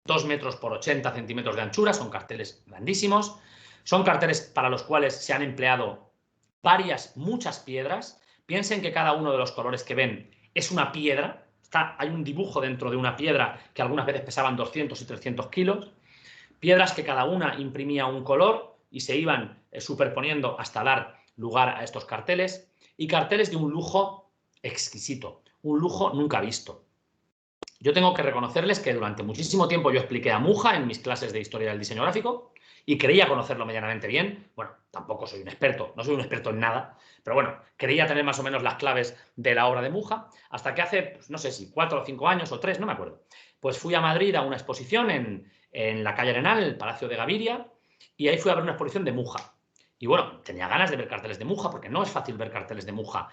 2 metros por 80 centímetros de anchura, son carteles grandísimos. Son carteles para los cuales se han empleado muchas piedras. Piensen que cada uno de los colores que ven es una piedra. Hay un dibujo dentro de una piedra que algunas veces pesaban 200 y 300 kilos. Piedras que cada una imprimía un color y se iban superponiendo hasta dar lugar a estos carteles. Y carteles de un lujo exquisito, un lujo nunca visto. Yo tengo que reconocerles que durante muchísimo tiempo yo expliqué a Muja en mis clases de historia del diseño gráfico y creía conocerlo medianamente bien. Bueno, tampoco soy un experto, no soy un experto en nada, pero bueno, creía tener más o menos las claves de la obra de Muja, hasta que hace, pues, no sé si 4 o 5 años o 3, no me acuerdo, pues fui a Madrid a una exposición en la calle Arenal, el Palacio de Gaviria, y ahí fui a ver una exposición de Muja. Y bueno, tenía ganas de ver carteles de Muja, porque no es fácil ver carteles de Muja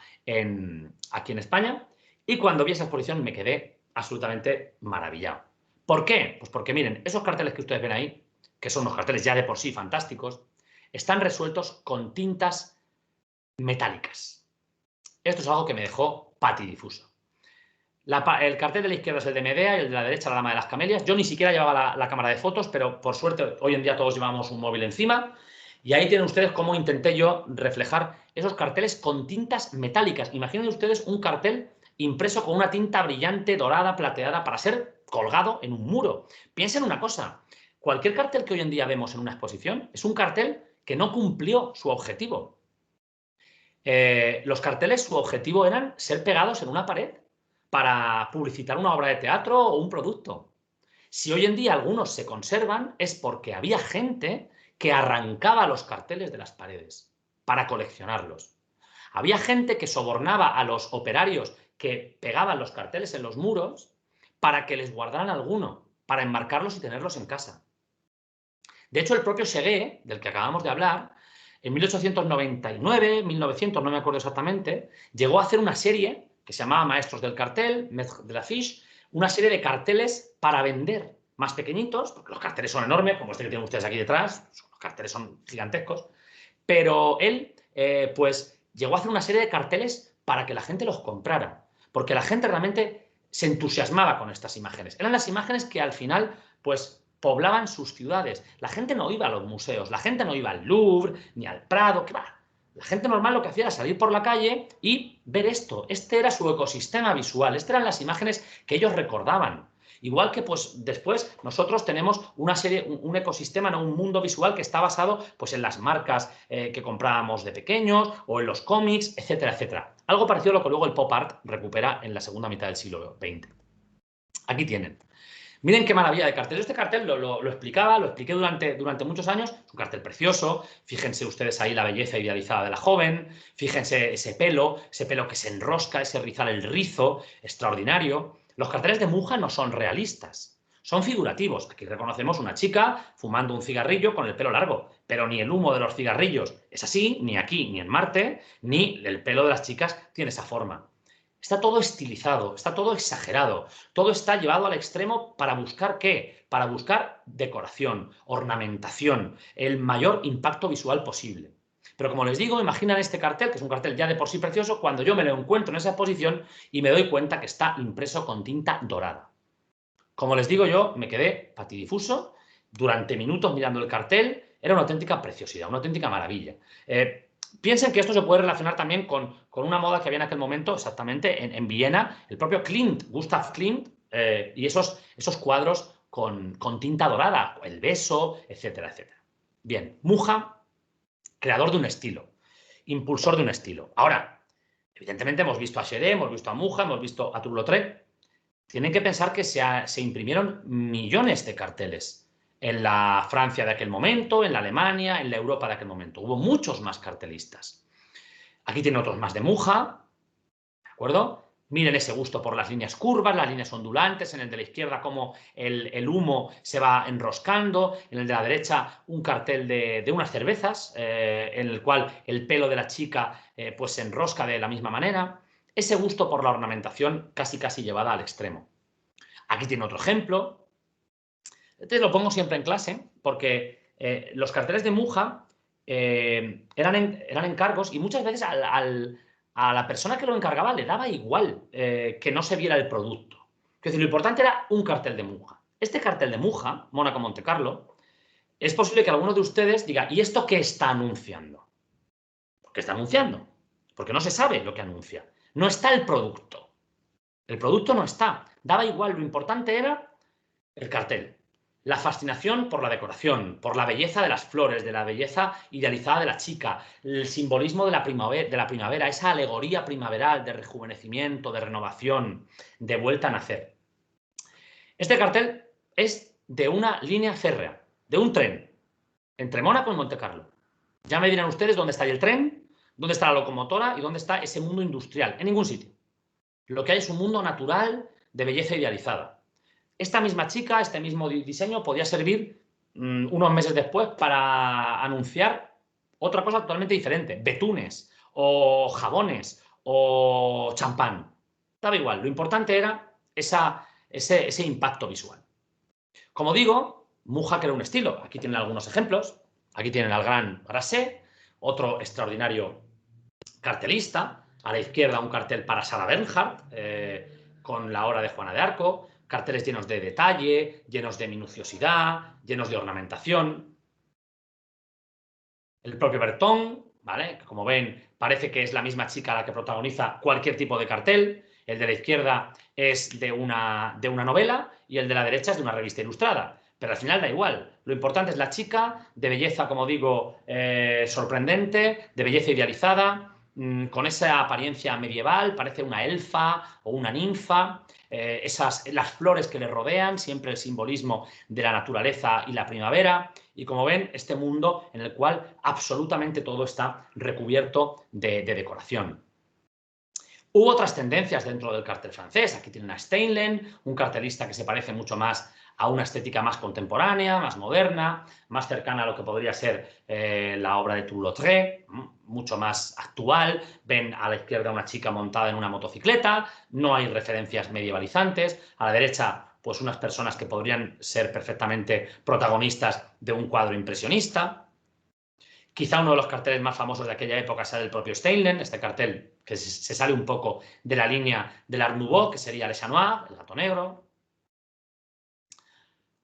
aquí en España, y cuando vi esa exposición me quedé absolutamente maravillado. ¿Por qué? Pues porque miren, esos carteles que ustedes ven ahí, que son unos carteles ya de por sí fantásticos, están resueltos con tintas metálicas. Esto es algo que me dejó patidifuso. El cartel de la izquierda es el de Medea y el de la derecha la Dama de las Camelias. Yo ni siquiera llevaba la cámara de fotos, pero por suerte hoy en día todos llevamos un móvil encima. Y ahí tienen ustedes cómo intenté yo reflejar esos carteles con tintas metálicas. Imaginen ustedes un cartel impreso con una tinta brillante, dorada, plateada, para ser colgado en un muro. Piensen una cosa, cualquier cartel que hoy en día vemos en una exposición es un cartel que no cumplió su objetivo. Los carteles, su objetivo eran ser pegados en una pared para publicitar una obra de teatro o un producto. Si hoy en día algunos se conservan es porque había gente que arrancaba los carteles de las paredes para coleccionarlos. Había gente que sobornaba a los operarios que pegaban los carteles en los muros para que les guardaran alguno, para enmarcarlos y tenerlos en casa. De hecho, el propio Segué, del que acabamos de hablar, en 1899, 1900, no me acuerdo exactamente, llegó a hacer una serie que se llamaba Maestros del Cartel, Maîtres de l'Affiche, una serie de carteles para vender, más pequeñitos, porque los carteles son enormes, como este que tienen ustedes aquí detrás, los carteles son gigantescos, pero él, pues, llegó a hacer una serie de carteles para que la gente los comprara, porque la gente realmente se entusiasmaba con estas imágenes. Eran las imágenes que al final, pues, poblaban sus ciudades. La gente no iba a los museos, la gente no iba al Louvre, ni al Prado, ¿qué va? La gente normal lo que hacía era salir por la calle y ver esto. Este era su ecosistema visual, estas eran las imágenes que ellos recordaban. Igual que pues después nosotros tenemos una serie, un ecosistema, ¿no? Un mundo visual que está basado pues en las marcas que comprábamos de pequeños o en los cómics, etcétera, etcétera. Algo parecido a lo que luego el pop art recupera en la segunda mitad del siglo XX. Aquí tienen. Miren qué maravilla de cartel. Yo este cartel lo expliqué durante muchos años. Es un cartel precioso. Fíjense ustedes ahí la belleza idealizada de la joven. Fíjense ese pelo que se enrosca, ese rizar el rizo, extraordinario. Los carteles de Muja no son realistas, son figurativos. Aquí reconocemos una chica fumando un cigarrillo con el pelo largo, pero ni el humo de los cigarrillos es así, ni aquí, ni en Marte, ni el pelo de las chicas tiene esa forma. Está todo estilizado, está todo exagerado, todo está llevado al extremo para buscar ¿qué? Para buscar decoración, ornamentación, el mayor impacto visual posible. Pero como les digo, imaginan este cartel, que es un cartel ya de por sí precioso, cuando yo me lo encuentro en esa exposición y me doy cuenta que está impreso con tinta dorada. Como les digo yo, me quedé patidifuso durante minutos mirando el cartel, era una auténtica preciosidad, una auténtica maravilla. Piensen que esto se puede relacionar también con una moda que había en aquel momento, exactamente, en Viena, el propio Klimt, Gustav Klimt, y esos cuadros con tinta dorada, el beso, etcétera, etcétera. Bien, Muja, creador de un estilo, impulsor de un estilo. Ahora, evidentemente hemos visto a Cheré, hemos visto a Muja, hemos visto a Tour-Lautrec. Tienen que pensar que se imprimieron millones de carteles en la Francia de aquel momento, en la Alemania, en la Europa de aquel momento. Hubo muchos más cartelistas. Aquí tiene otros más de Muja, ¿de acuerdo? Miren ese gusto por las líneas curvas, las líneas ondulantes, en el de la izquierda cómo el humo se va enroscando, en el de la derecha un cartel de unas cervezas, en el cual el pelo de la chica pues se enrosca de la misma manera. Ese gusto por la ornamentación casi llevada al extremo. Aquí tiene otro ejemplo. Este lo pongo siempre en clase porque los carteles de Muja eran encargos y muchas veces al a la persona que lo encargaba le daba igual que no se viera el producto. Es decir, lo importante era un cartel de Muja. Este cartel de Muja, Mónaco Monte Carlo, es posible que alguno de ustedes diga, ¿y esto qué está anunciando? ¿Por qué está anunciando? Porque no se sabe lo que anuncia. No está el producto. El producto no está. Daba igual, lo importante era el cartel. La fascinación por la decoración, por la belleza de las flores, de la belleza idealizada de la chica, el simbolismo de la primavera, esa alegoría primaveral de rejuvenecimiento, de renovación, de vuelta a nacer. Este cartel es de una línea férrea, de un tren, entre Mónaco y Monte Carlo. Ya me dirán ustedes dónde está el tren, dónde está la locomotora y dónde está ese mundo industrial. En ningún sitio. Lo que hay es un mundo natural de belleza idealizada. Esta misma chica, este mismo diseño podía servir unos meses después para anunciar otra cosa totalmente diferente. Betunes, o jabones, o champán. Daba igual, lo importante era ese impacto visual. Como digo, Muja era un estilo. Aquí tienen algunos ejemplos. Aquí tienen al gran Grasset, otro extraordinario cartelista. A la izquierda un cartel para Sarah Bernhardt, con la hora de Juana de Arco. Carteles llenos de detalle, llenos de minuciosidad, llenos de ornamentación. El propio Breton, ¿vale? Que como ven, parece que es la misma chica la que protagoniza cualquier tipo de cartel. El de la izquierda es de una novela y el de la derecha es de una revista ilustrada. Pero al final da igual. Lo importante es la chica, de belleza, como digo, sorprendente, de belleza idealizada, con esa apariencia medieval, parece una elfa o una ninfa. Las flores que le rodean, siempre el simbolismo de la naturaleza y la primavera. Y como ven, este mundo en el cual absolutamente todo está recubierto de decoración. Hubo otras tendencias dentro del cartel francés. Aquí tienen a Steinlen, un cartelista que se parece mucho más a una estética más contemporánea, más moderna, más cercana a lo que podría ser la obra de Toulouse-Lautrec, mucho más actual. Ven a la izquierda una chica montada en una motocicleta, no hay referencias medievalizantes. A la derecha, pues unas personas que podrían ser perfectamente protagonistas de un cuadro impresionista. Quizá uno de los carteles más famosos de aquella época sea el propio Steinlen, este cartel que se sale un poco de la línea del Art Nouveau, que sería Le Chat Noir, el gato negro.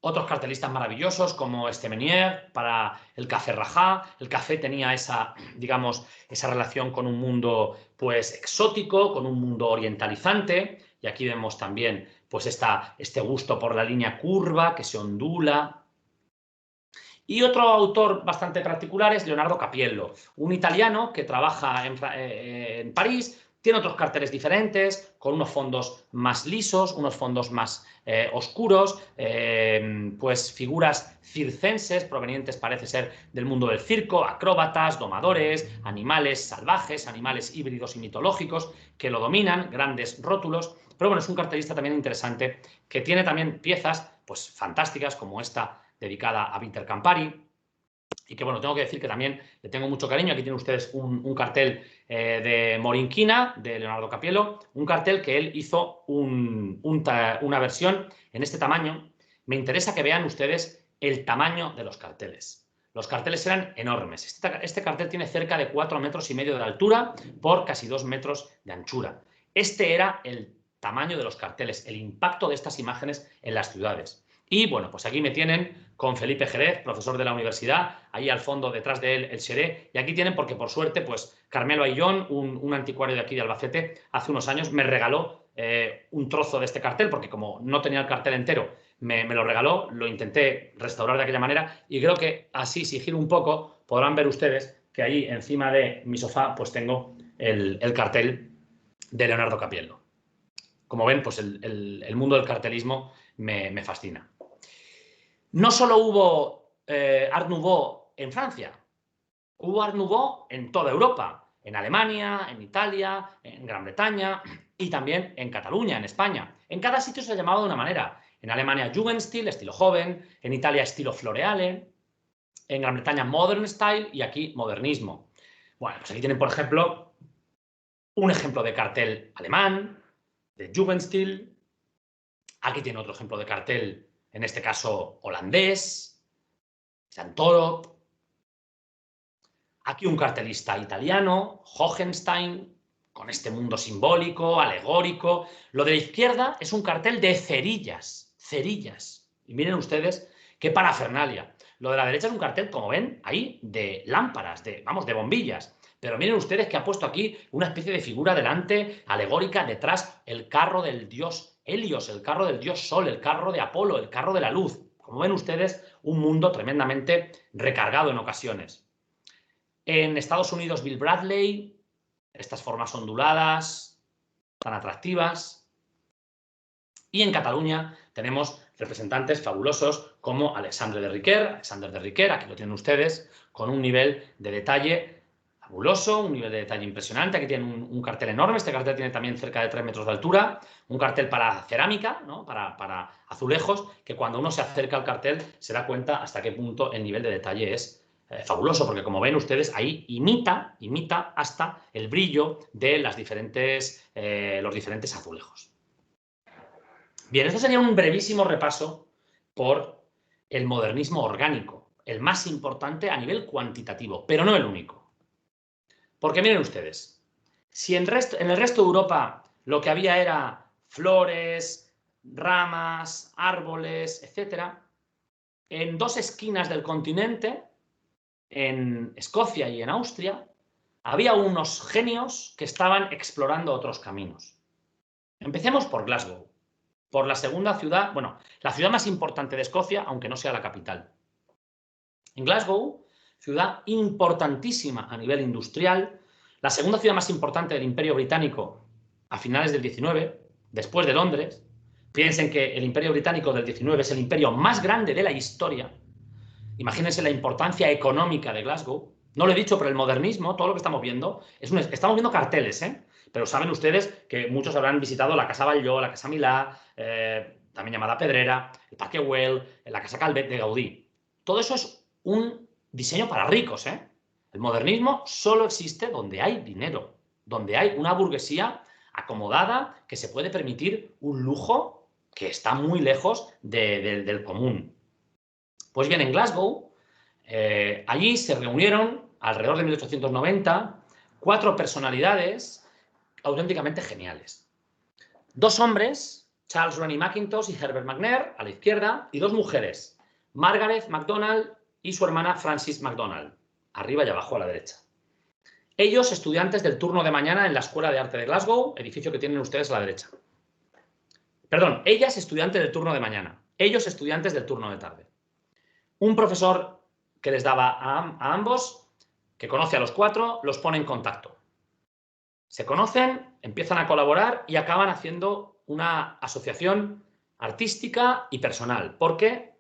Otros cartelistas maravillosos como Estemenier para el Café Rajá. El café tenía esa, digamos, esa relación con un mundo pues exótico, con un mundo orientalizante. Y aquí vemos también pues este gusto por la línea curva que se ondula. Y otro autor bastante particular es Leonardo Capiello, un italiano que trabaja en París. Tiene otros carteles diferentes, con unos fondos más lisos, unos fondos más oscuros, pues figuras circenses provenientes, parece ser, del mundo del circo, acróbatas, domadores, animales salvajes, animales híbridos y mitológicos que lo dominan, grandes rótulos. Pero bueno, es un cartelista también interesante que tiene también piezas pues fantásticas como esta dedicada a Víctor Campari. Y que, bueno, tengo que decir que también le tengo mucho cariño. Aquí tienen ustedes un cartel de Morinchina, de Leonardo Capiello, un cartel que él hizo una versión en este tamaño. Me interesa que vean ustedes el tamaño de los carteles. Los carteles eran enormes. Este cartel tiene cerca de 4,5 metros de altura por casi 2 metros de anchura. Este era el tamaño de los carteles, el impacto de estas imágenes en las ciudades. Y bueno, pues aquí me tienen con Felipe Jerez, profesor de la universidad, ahí al fondo, detrás de él, el Xeré. Y aquí tienen, porque por suerte, pues Carmelo Ayllón, un anticuario de aquí de Albacete, hace unos años me regaló un trozo de este cartel, porque como no tenía el cartel entero, me lo regaló, lo intenté restaurar de aquella manera y creo que así, si giro un poco, podrán ver ustedes que ahí encima de mi sofá pues tengo el cartel de Leonardo Capiello. Como ven, pues el mundo del cartelismo me fascina. No solo hubo Art Nouveau en Francia, hubo Art Nouveau en toda Europa, en Alemania, en Italia, en Gran Bretaña y también en Cataluña, en España. En cada sitio se llamaba de una manera. En Alemania Jugendstil, estilo joven, en Italia estilo floreale, en Gran Bretaña Modern Style y aquí modernismo. Bueno, pues aquí tienen, por ejemplo, un ejemplo de cartel alemán, de Jugendstil. Aquí tiene otro ejemplo de cartel, en este caso holandés, Santoro. Aquí un cartelista italiano, Hohenstein, con este mundo simbólico, alegórico. Lo de la izquierda es un cartel de cerillas, cerillas. Y miren ustedes qué parafernalia. Lo de la derecha es un cartel, como ven, ahí, de lámparas, de bombillas. Pero miren ustedes que ha puesto aquí una especie de figura delante, alegórica, detrás, el carro del dios Helios, el carro del dios Sol, el carro de Apolo, el carro de la luz. Como ven ustedes, un mundo tremendamente recargado en ocasiones. En Estados Unidos, Bill Bradley, estas formas onduladas, tan atractivas. Y en Cataluña tenemos representantes fabulosos como Alexandre de Riquer, aquí lo tienen ustedes, con un nivel de detalle fabuloso, un nivel de detalle impresionante. Aquí tienen un cartel enorme, este cartel tiene también cerca de 3 metros de altura, un cartel para cerámica, ¿no? para azulejos, que cuando uno se acerca al cartel se da cuenta hasta qué punto el nivel de detalle es fabuloso, porque como ven ustedes, ahí imita hasta el brillo de los diferentes azulejos. Bien, esto sería un brevísimo repaso por el modernismo orgánico, el más importante a nivel cuantitativo, pero no el único. Porque miren ustedes, si en el resto de Europa lo que había era flores, ramas, árboles, etc., en 2 esquinas del continente, en Escocia y en Austria, había unos genios que estaban explorando otros caminos. Empecemos por Glasgow, por la segunda ciudad, bueno, la ciudad más importante de Escocia, aunque no sea la capital. En Glasgow, ciudad importantísima a nivel industrial, la segunda ciudad más importante del Imperio Británico a finales del 19, después de Londres. Piensen que el Imperio Británico del 19 es el imperio más grande de la historia. Imagínense la importancia económica de Glasgow. No lo he dicho, pero el modernismo, todo lo que estamos viendo, estamos viendo carteles, ¿eh? Pero saben ustedes que muchos habrán visitado la Casa Batlló, la Casa Milà, también llamada Pedrera, el Parque Güell, la Casa Calvet de Gaudí. Todo eso es un diseño para ricos, ¿eh? El modernismo solo existe donde hay dinero, donde hay una burguesía acomodada que se puede permitir un lujo que está muy lejos del común. Pues bien, en Glasgow, allí se reunieron, alrededor de 1890, 4 personalidades auténticamente geniales. 2 hombres, Charles Rennie Mackintosh y Herbert McNair, a la izquierda, y 2 mujeres, Margaret MacDonald y su hermana Frances MacDonald, arriba y abajo a la derecha. Ellos, estudiantes del turno de mañana en la Escuela de Arte de Glasgow, edificio que tienen ustedes a la derecha. Perdón, ellas, estudiantes del turno de mañana. Ellos, estudiantes del turno de tarde. Un profesor que les daba a ambos, que conoce a los 4, los pone en contacto. Se conocen, empiezan a colaborar y acaban haciendo una asociación artística y personal, porque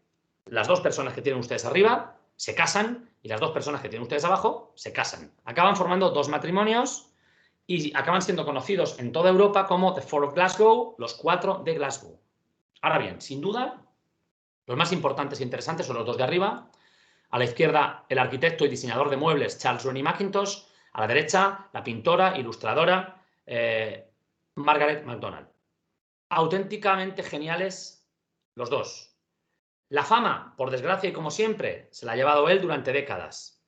las 2 personas que tienen ustedes arriba se casan y las 2 personas que tienen ustedes abajo se casan. Acaban formando 2 matrimonios y acaban siendo conocidos en toda Europa como The Four of Glasgow, los 4 de Glasgow. Ahora bien, sin duda, los más importantes e interesantes son los 2 de arriba. A la izquierda, el arquitecto y diseñador de muebles Charles Rennie Mackintosh. A la derecha, la pintora, ilustradora Margaret MacDonald. Auténticamente geniales los 2. La fama, por desgracia y como siempre, se la ha llevado él durante décadas.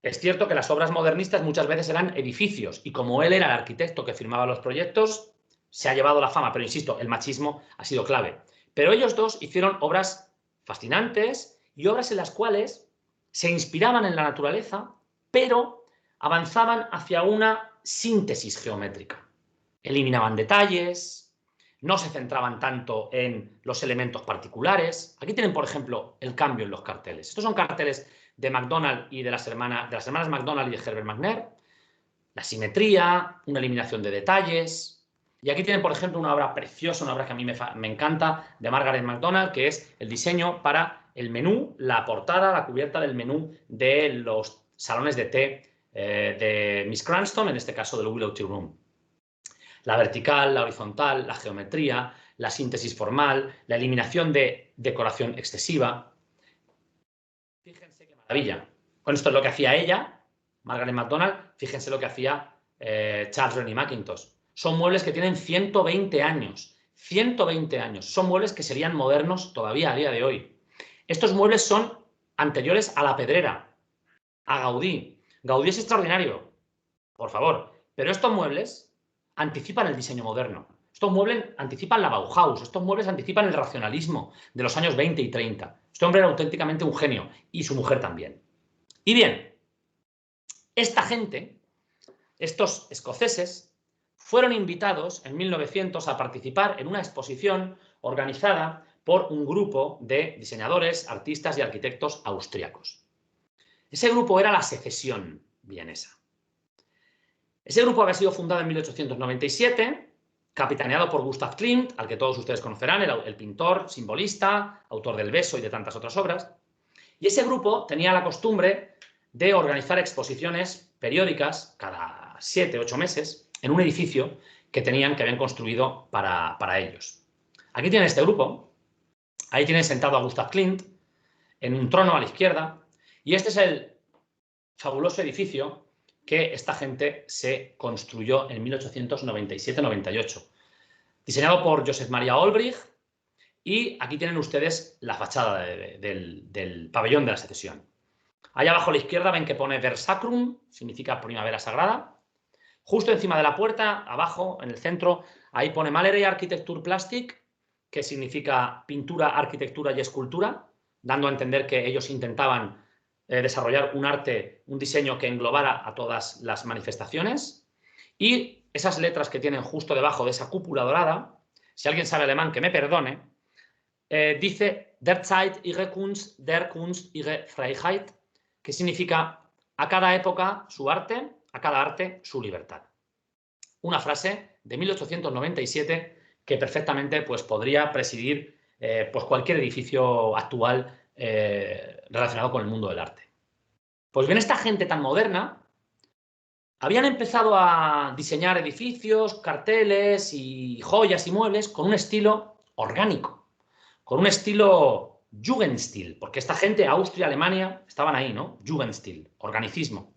Es cierto que las obras modernistas muchas veces eran edificios y como él era el arquitecto que firmaba los proyectos, se ha llevado la fama, pero insisto, el machismo ha sido clave. Pero ellos 2 hicieron obras fascinantes y obras en las cuales se inspiraban en la naturaleza, pero avanzaban hacia una síntesis geométrica. Eliminaban detalles, no se centraban tanto en los elementos particulares. Aquí tienen, por ejemplo, el cambio en los carteles. Estos son carteles de MacDonald y de las hermanas MacDonald y de Herbert McNair. La simetría, una eliminación de detalles. Y aquí tienen, por ejemplo, una obra preciosa, una obra que a mí me encanta, de Margaret MacDonald, que es el diseño para el menú, la portada, la cubierta del menú de los salones de té de Miss Cranston, en este caso del Willow Tea Room. La vertical, la horizontal, la geometría, la síntesis formal, la eliminación de decoración excesiva. Fíjense qué maravilla. Con esto es lo que hacía ella, Margaret MacDonald, fíjense lo que hacía Charles Rennie Mackintosh. Son muebles que tienen 120 años. 120 años. Son muebles que serían modernos todavía a día de hoy. Estos muebles son anteriores a la Pedrera, a Gaudí. Gaudí es extraordinario, por favor, pero estos muebles anticipan el diseño moderno. Estos muebles anticipan la Bauhaus, estos muebles anticipan el racionalismo de los años 20 y 30. Este hombre era auténticamente un genio y su mujer también. Y bien, esta gente, estos escoceses, fueron invitados en 1900 a participar en una exposición organizada por un grupo de diseñadores, artistas y arquitectos austríacos. Ese grupo era la Secesión vienesa. Ese grupo había sido fundado en 1897, capitaneado por Gustav Klimt, al que todos ustedes conocerán, el pintor, simbolista, autor del Beso y de tantas otras obras. Y ese grupo tenía la costumbre de organizar exposiciones periódicas cada 7 u 8 meses en un edificio que habían construido para ellos. Aquí tienen este grupo, ahí tienen sentado a Gustav Klimt, en un trono a la izquierda, y este es el fabuloso edificio que esta gente se construyó en 1897-98, diseñado por Joseph Maria Olbrich, y aquí tienen ustedes la fachada del pabellón de la Secesión. Allá abajo a la izquierda ven que pone Versacrum, significa primavera sagrada. Justo encima de la puerta, abajo, en el centro, ahí pone Malerei Architectur Plastic, que significa pintura, arquitectura y escultura, dando a entender que ellos intentaban desarrollar un arte, un diseño que englobara a todas las manifestaciones. Y esas letras que tienen justo debajo de esa cúpula dorada, si alguien sabe alemán que me perdone, dice Der Zeit ihre Kunst, der Kunst ihre Freiheit, que significa a cada época su arte, a cada arte su libertad. Una frase de 1897 que perfectamente pues, podría presidir pues, cualquier edificio actual relacionado con el mundo del arte. Pues bien, esta gente tan moderna habían empezado a diseñar edificios, carteles y joyas y muebles con un estilo orgánico, con un estilo Jugendstil, porque esta gente, Austria, Alemania, estaban ahí, ¿no? Jugendstil, organicismo.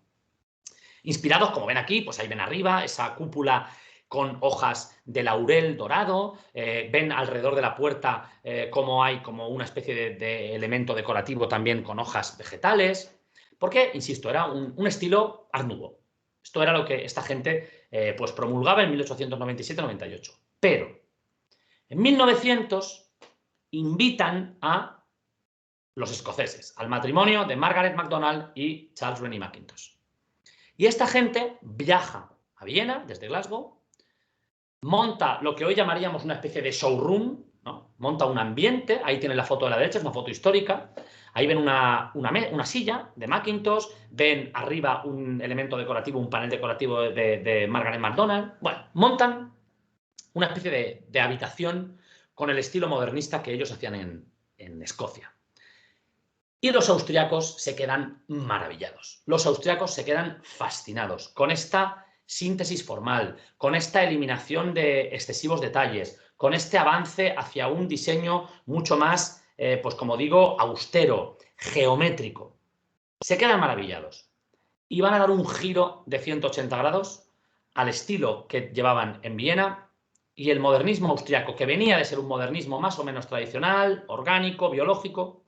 Inspirados, como ven aquí, pues ahí ven arriba, esa cúpula con hojas de laurel dorado, ven alrededor de la puerta cómo hay como una especie de elemento decorativo también con hojas vegetales, porque, insisto, era un estilo Art Nouveau. Esto era lo que esta gente pues promulgaba en 1897-98. Pero en 1900 invitan a los escoceses, al matrimonio de Margaret MacDonald y Charles Rennie Mackintosh. Y esta gente viaja a Viena, desde Glasgow, monta lo que hoy llamaríamos una especie de showroom, ¿no? Monta un ambiente, ahí tienen la foto de la derecha, es una foto histórica, ahí ven una silla de Mackintosh, ven arriba un elemento decorativo, un panel decorativo de Margaret MacDonald. Bueno, montan una especie de habitación con el estilo modernista que ellos hacían en Escocia. Y los austriacos se quedan maravillados. Los austriacos se quedan fascinados con esta síntesis formal, con esta eliminación de excesivos detalles, con este avance hacia un diseño mucho más, pues como digo, austero, geométrico. Se quedan maravillados y van a dar un giro de 180 grados al estilo que llevaban en Viena, y el modernismo austriaco, que venía de ser un modernismo más o menos tradicional, orgánico, biológico,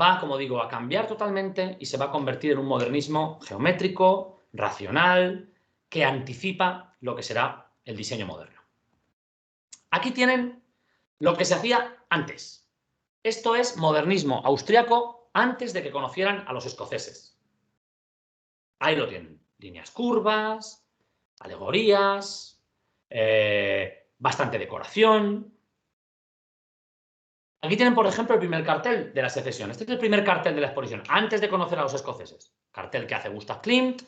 va, como digo, a cambiar totalmente y se va a convertir en un modernismo geométrico, racional, que anticipa lo que será el diseño moderno. Aquí tienen lo que se hacía antes. Esto es modernismo austriaco antes de que conocieran a los escoceses. Ahí lo tienen. Líneas curvas, alegorías, bastante decoración. Aquí tienen, por ejemplo, el primer cartel de la Secesión. Este es el primer cartel de la exposición, antes de conocer a los escoceses. Cartel que hace Gustav Klimt,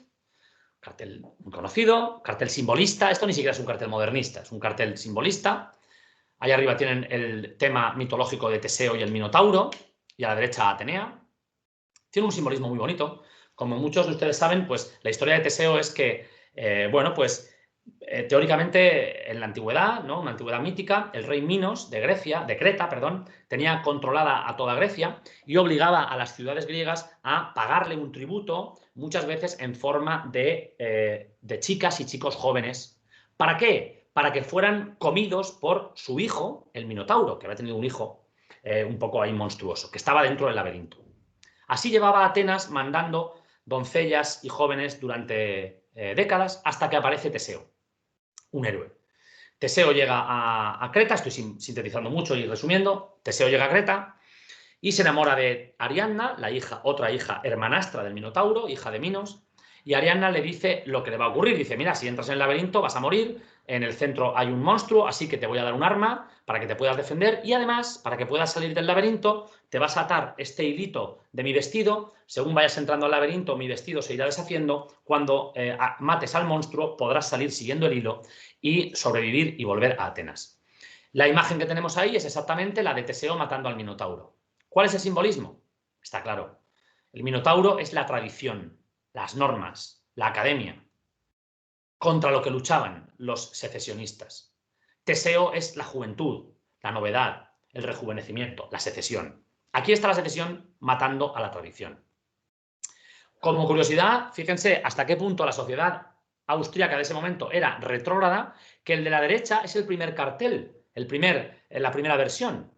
cartel muy conocido, cartel simbolista. Esto ni siquiera es un cartel modernista, es un cartel simbolista. Ahí arriba tienen el tema mitológico de Teseo y el Minotauro, y a la derecha Atenea. Tiene un simbolismo muy bonito. Como muchos de ustedes saben, pues la historia de Teseo es que, teóricamente en la antigüedad, ¿no? Una antigüedad mítica, el rey Minos de Creta, tenía controlada a toda Grecia y obligaba a las ciudades griegas a pagarle un tributo, muchas veces en forma de chicas y chicos jóvenes. ¿Para qué? Para que fueran comidos por su hijo, el Minotauro, que había tenido un hijo un poco ahí monstruoso, que estaba dentro del laberinto. Así llevaba a Atenas mandando doncellas y jóvenes durante décadas hasta que aparece Teseo. un héroe. Teseo llega a Creta, estoy sintetizando mucho y resumiendo. Teseo llega a Creta y se enamora de Ariadna, otra hija hermanastra del Minotauro, hija de Minos, y Ariadna le dice lo que le va a ocurrir. Dice, mira, si entras en el laberinto vas a morir, en el centro hay un monstruo, así que te voy a dar un arma para que te puedas defender y además, para que puedas salir del laberinto, te vas a atar este hilito de mi vestido. Según vayas entrando al laberinto, mi vestido se irá deshaciendo. Cuando mates al monstruo, podrás salir siguiendo el hilo y sobrevivir y volver a Atenas. La imagen que tenemos ahí es exactamente la de Teseo matando al Minotauro. ¿Cuál es el simbolismo? Está claro. El Minotauro es la tradición, las normas, la academia, contra lo que luchaban los secesionistas. Teseo es la juventud, la novedad, el rejuvenecimiento, la secesión. Aquí está la secesión matando a la tradición. Como curiosidad, fíjense hasta qué punto la sociedad austríaca de ese momento era retrógrada, que el de la derecha es el primer cartel, la primera versión.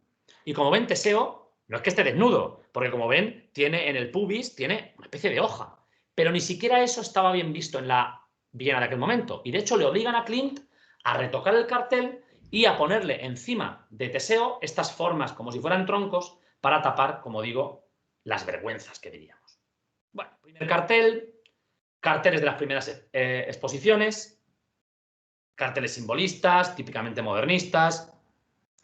Y como ven, Teseo no es que esté desnudo, porque como ven, tiene en el pubis tiene una especie de hoja. Pero ni siquiera eso estaba bien visto en la Viena de aquel momento. Y de hecho le obligan a Klimt a retocar el cartel y a ponerle encima de Teseo estas formas como si fueran troncos para tapar, como digo, las vergüenzas que diríamos. Bueno, primer cartel, carteles de las primeras exposiciones, carteles simbolistas, típicamente modernistas.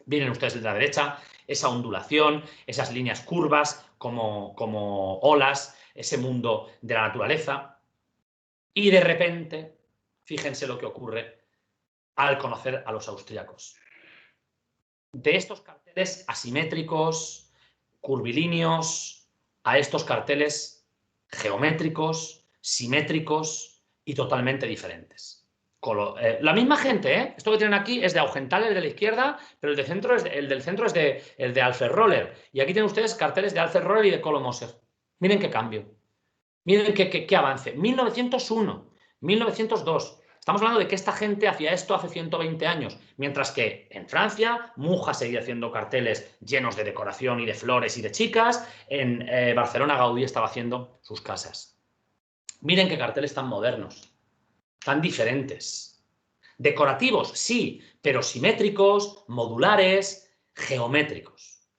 Vienen ustedes de la derecha, esa ondulación, esas líneas curvas como olas, ese mundo de la naturaleza. Y de repente, fíjense lo que ocurre al conocer a los austríacos. De estos carteles asimétricos, curvilíneos, a estos carteles geométricos, simétricos y totalmente diferentes. La misma gente, ¿eh? Esto que tienen aquí es de Augenthaler, el de la izquierda, pero el del centro es el de Alfred Roller. Y aquí tienen ustedes carteles de Alfred Roller y de Kolo Moser. Miren qué cambio. Miren qué avance. 1901, 1902. Estamos hablando de que esta gente hacía esto hace 120 años, mientras que en Francia, Muja seguía haciendo carteles llenos de decoración y de flores y de chicas. En Barcelona, Gaudí estaba haciendo sus casas. Miren qué carteles tan modernos, tan diferentes. Decorativos, sí, pero simétricos, modulares, geométricos.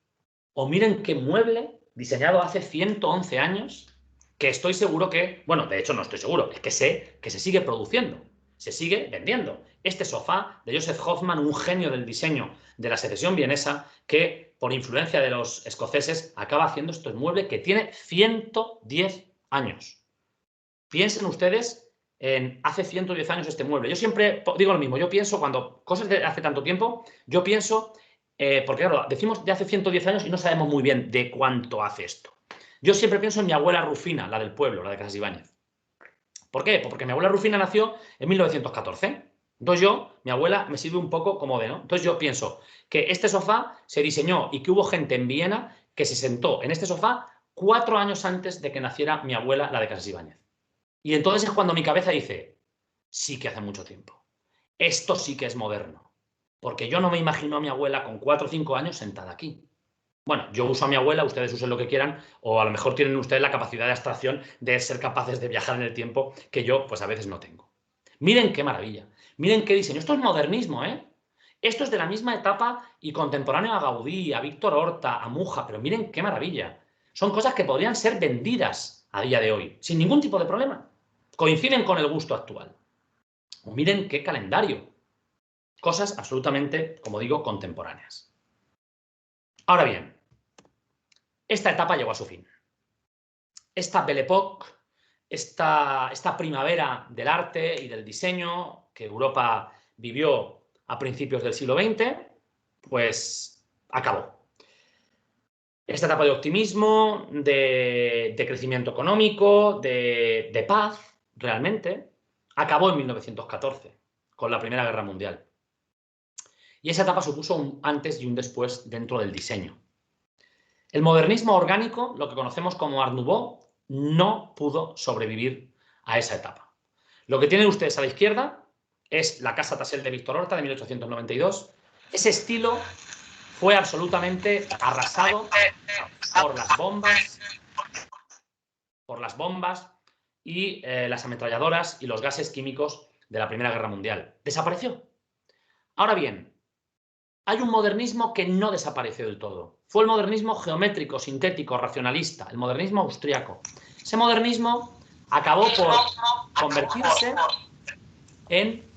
O miren qué mueble diseñado hace 111 años, que estoy seguro que, bueno, de hecho no estoy seguro, es que sé que se sigue produciendo, se sigue vendiendo. Este sofá de Joseph Hoffman, un genio del diseño de la secesión vienesa, que por influencia de los escoceses acaba haciendo este mueble que tiene 110 años. Piensen ustedes en hace 110 años este mueble. Yo siempre digo lo mismo, yo pienso cuando cosas de hace tanto tiempo, yo pienso, porque claro, decimos de hace 110 años y no sabemos muy bien de cuánto hace esto. Yo siempre pienso en mi abuela Rufina, la del pueblo, la de Casas Ibáñez. ¿Por qué? Pues porque mi abuela Rufina nació en 1914. Entonces mi abuela me sirve un poco como de, ¿no? Entonces yo pienso que este sofá se diseñó y que hubo gente en Viena que se sentó en este sofá 4 años antes de que naciera mi abuela, la de Casas Ibáñez. Y entonces es cuando mi cabeza dice, sí que hace mucho tiempo. Esto sí que es moderno. Porque yo no me imagino a mi abuela con 4 o 5 años sentada aquí. Bueno, yo uso a mi abuela, ustedes usen lo que quieran, o a lo mejor tienen ustedes la capacidad de abstracción de ser capaces de viajar en el tiempo que yo, pues a veces no tengo. Miren qué maravilla, miren qué diseño. Esto es modernismo, ¿eh? Esto es de la misma etapa y contemporáneo a Gaudí, a Víctor Horta, a Muja, pero miren qué maravilla. Son cosas que podrían ser vendidas a día de hoy, sin ningún tipo de problema. Coinciden con el gusto actual. O miren qué calendario. Cosas absolutamente, como digo, contemporáneas. Ahora bien, esta etapa llegó a su fin. Esta Belle Époque, esta primavera del arte y del diseño que Europa vivió a principios del siglo XX, pues acabó. Esta etapa de optimismo, de crecimiento económico, de paz, realmente, acabó en 1914, con la Primera Guerra Mundial. Y esa etapa supuso un antes y un después dentro del diseño. El modernismo orgánico, lo que conocemos como Art Nouveau, no pudo sobrevivir a esa etapa. Lo que tienen ustedes a la izquierda es la Casa Tassel de Víctor Horta de 1892. Ese estilo fue absolutamente arrasado por las bombas y las ametralladoras y los gases químicos de la Primera Guerra Mundial. Desapareció. Ahora bien, hay un modernismo que no desapareció del todo. Fue el modernismo geométrico, sintético, racionalista, el modernismo austriaco. Ese modernismo acabó por convertirse en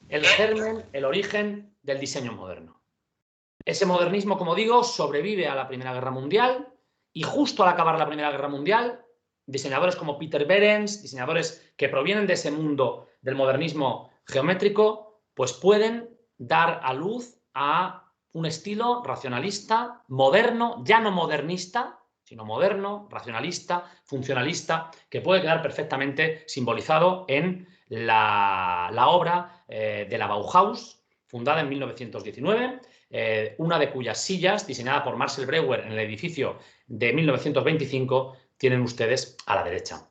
el germen, el origen del diseño moderno. Ese modernismo, como digo, sobrevive a la Primera Guerra Mundial y justo al acabar la Primera Guerra Mundial, diseñadores como Peter Behrens, diseñadores que provienen de ese mundo del modernismo geométrico, pues pueden dar a luz a un estilo racionalista, moderno, ya no modernista, sino moderno, racionalista, funcionalista, que puede quedar perfectamente simbolizado en la obra de la Bauhaus, fundada en 1919, una de cuyas sillas, diseñada por Marcel Breuer en el edificio de 1925, tienen ustedes a la derecha.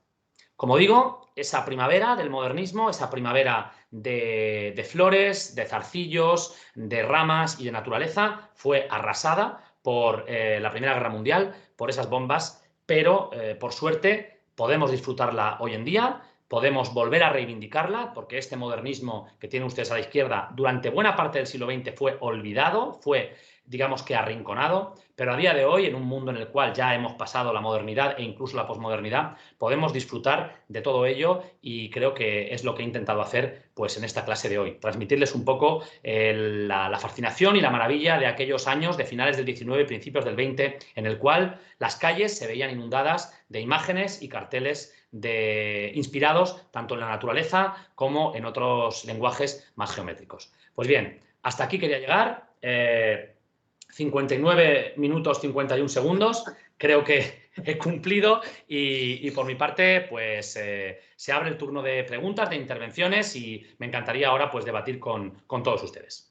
Como digo, esa primavera del modernismo, esa primavera de flores, de zarcillos, de ramas y de naturaleza, fue arrasada por la Primera Guerra Mundial, por esas bombas, pero por suerte podemos disfrutarla hoy en día, podemos volver a reivindicarla, porque este modernismo que tienen ustedes a la izquierda durante buena parte del siglo XX fue olvidado, fue, digamos que, arrinconado, pero a día de hoy, en un mundo en el cual ya hemos pasado la modernidad e incluso la posmodernidad, podemos disfrutar de todo ello y creo que es lo que he intentado hacer pues, en esta clase de hoy, transmitirles un poco la fascinación y la maravilla de aquellos años de finales del 19 y principios del 20, en el cual las calles se veían inundadas de imágenes y carteles inspirados tanto en la naturaleza como en otros lenguajes más geométricos. Pues bien, hasta aquí quería llegar. 59 minutos 51 segundos. Creo que he cumplido y por mi parte pues se abre el turno de preguntas, de intervenciones y me encantaría ahora pues debatir con todos ustedes.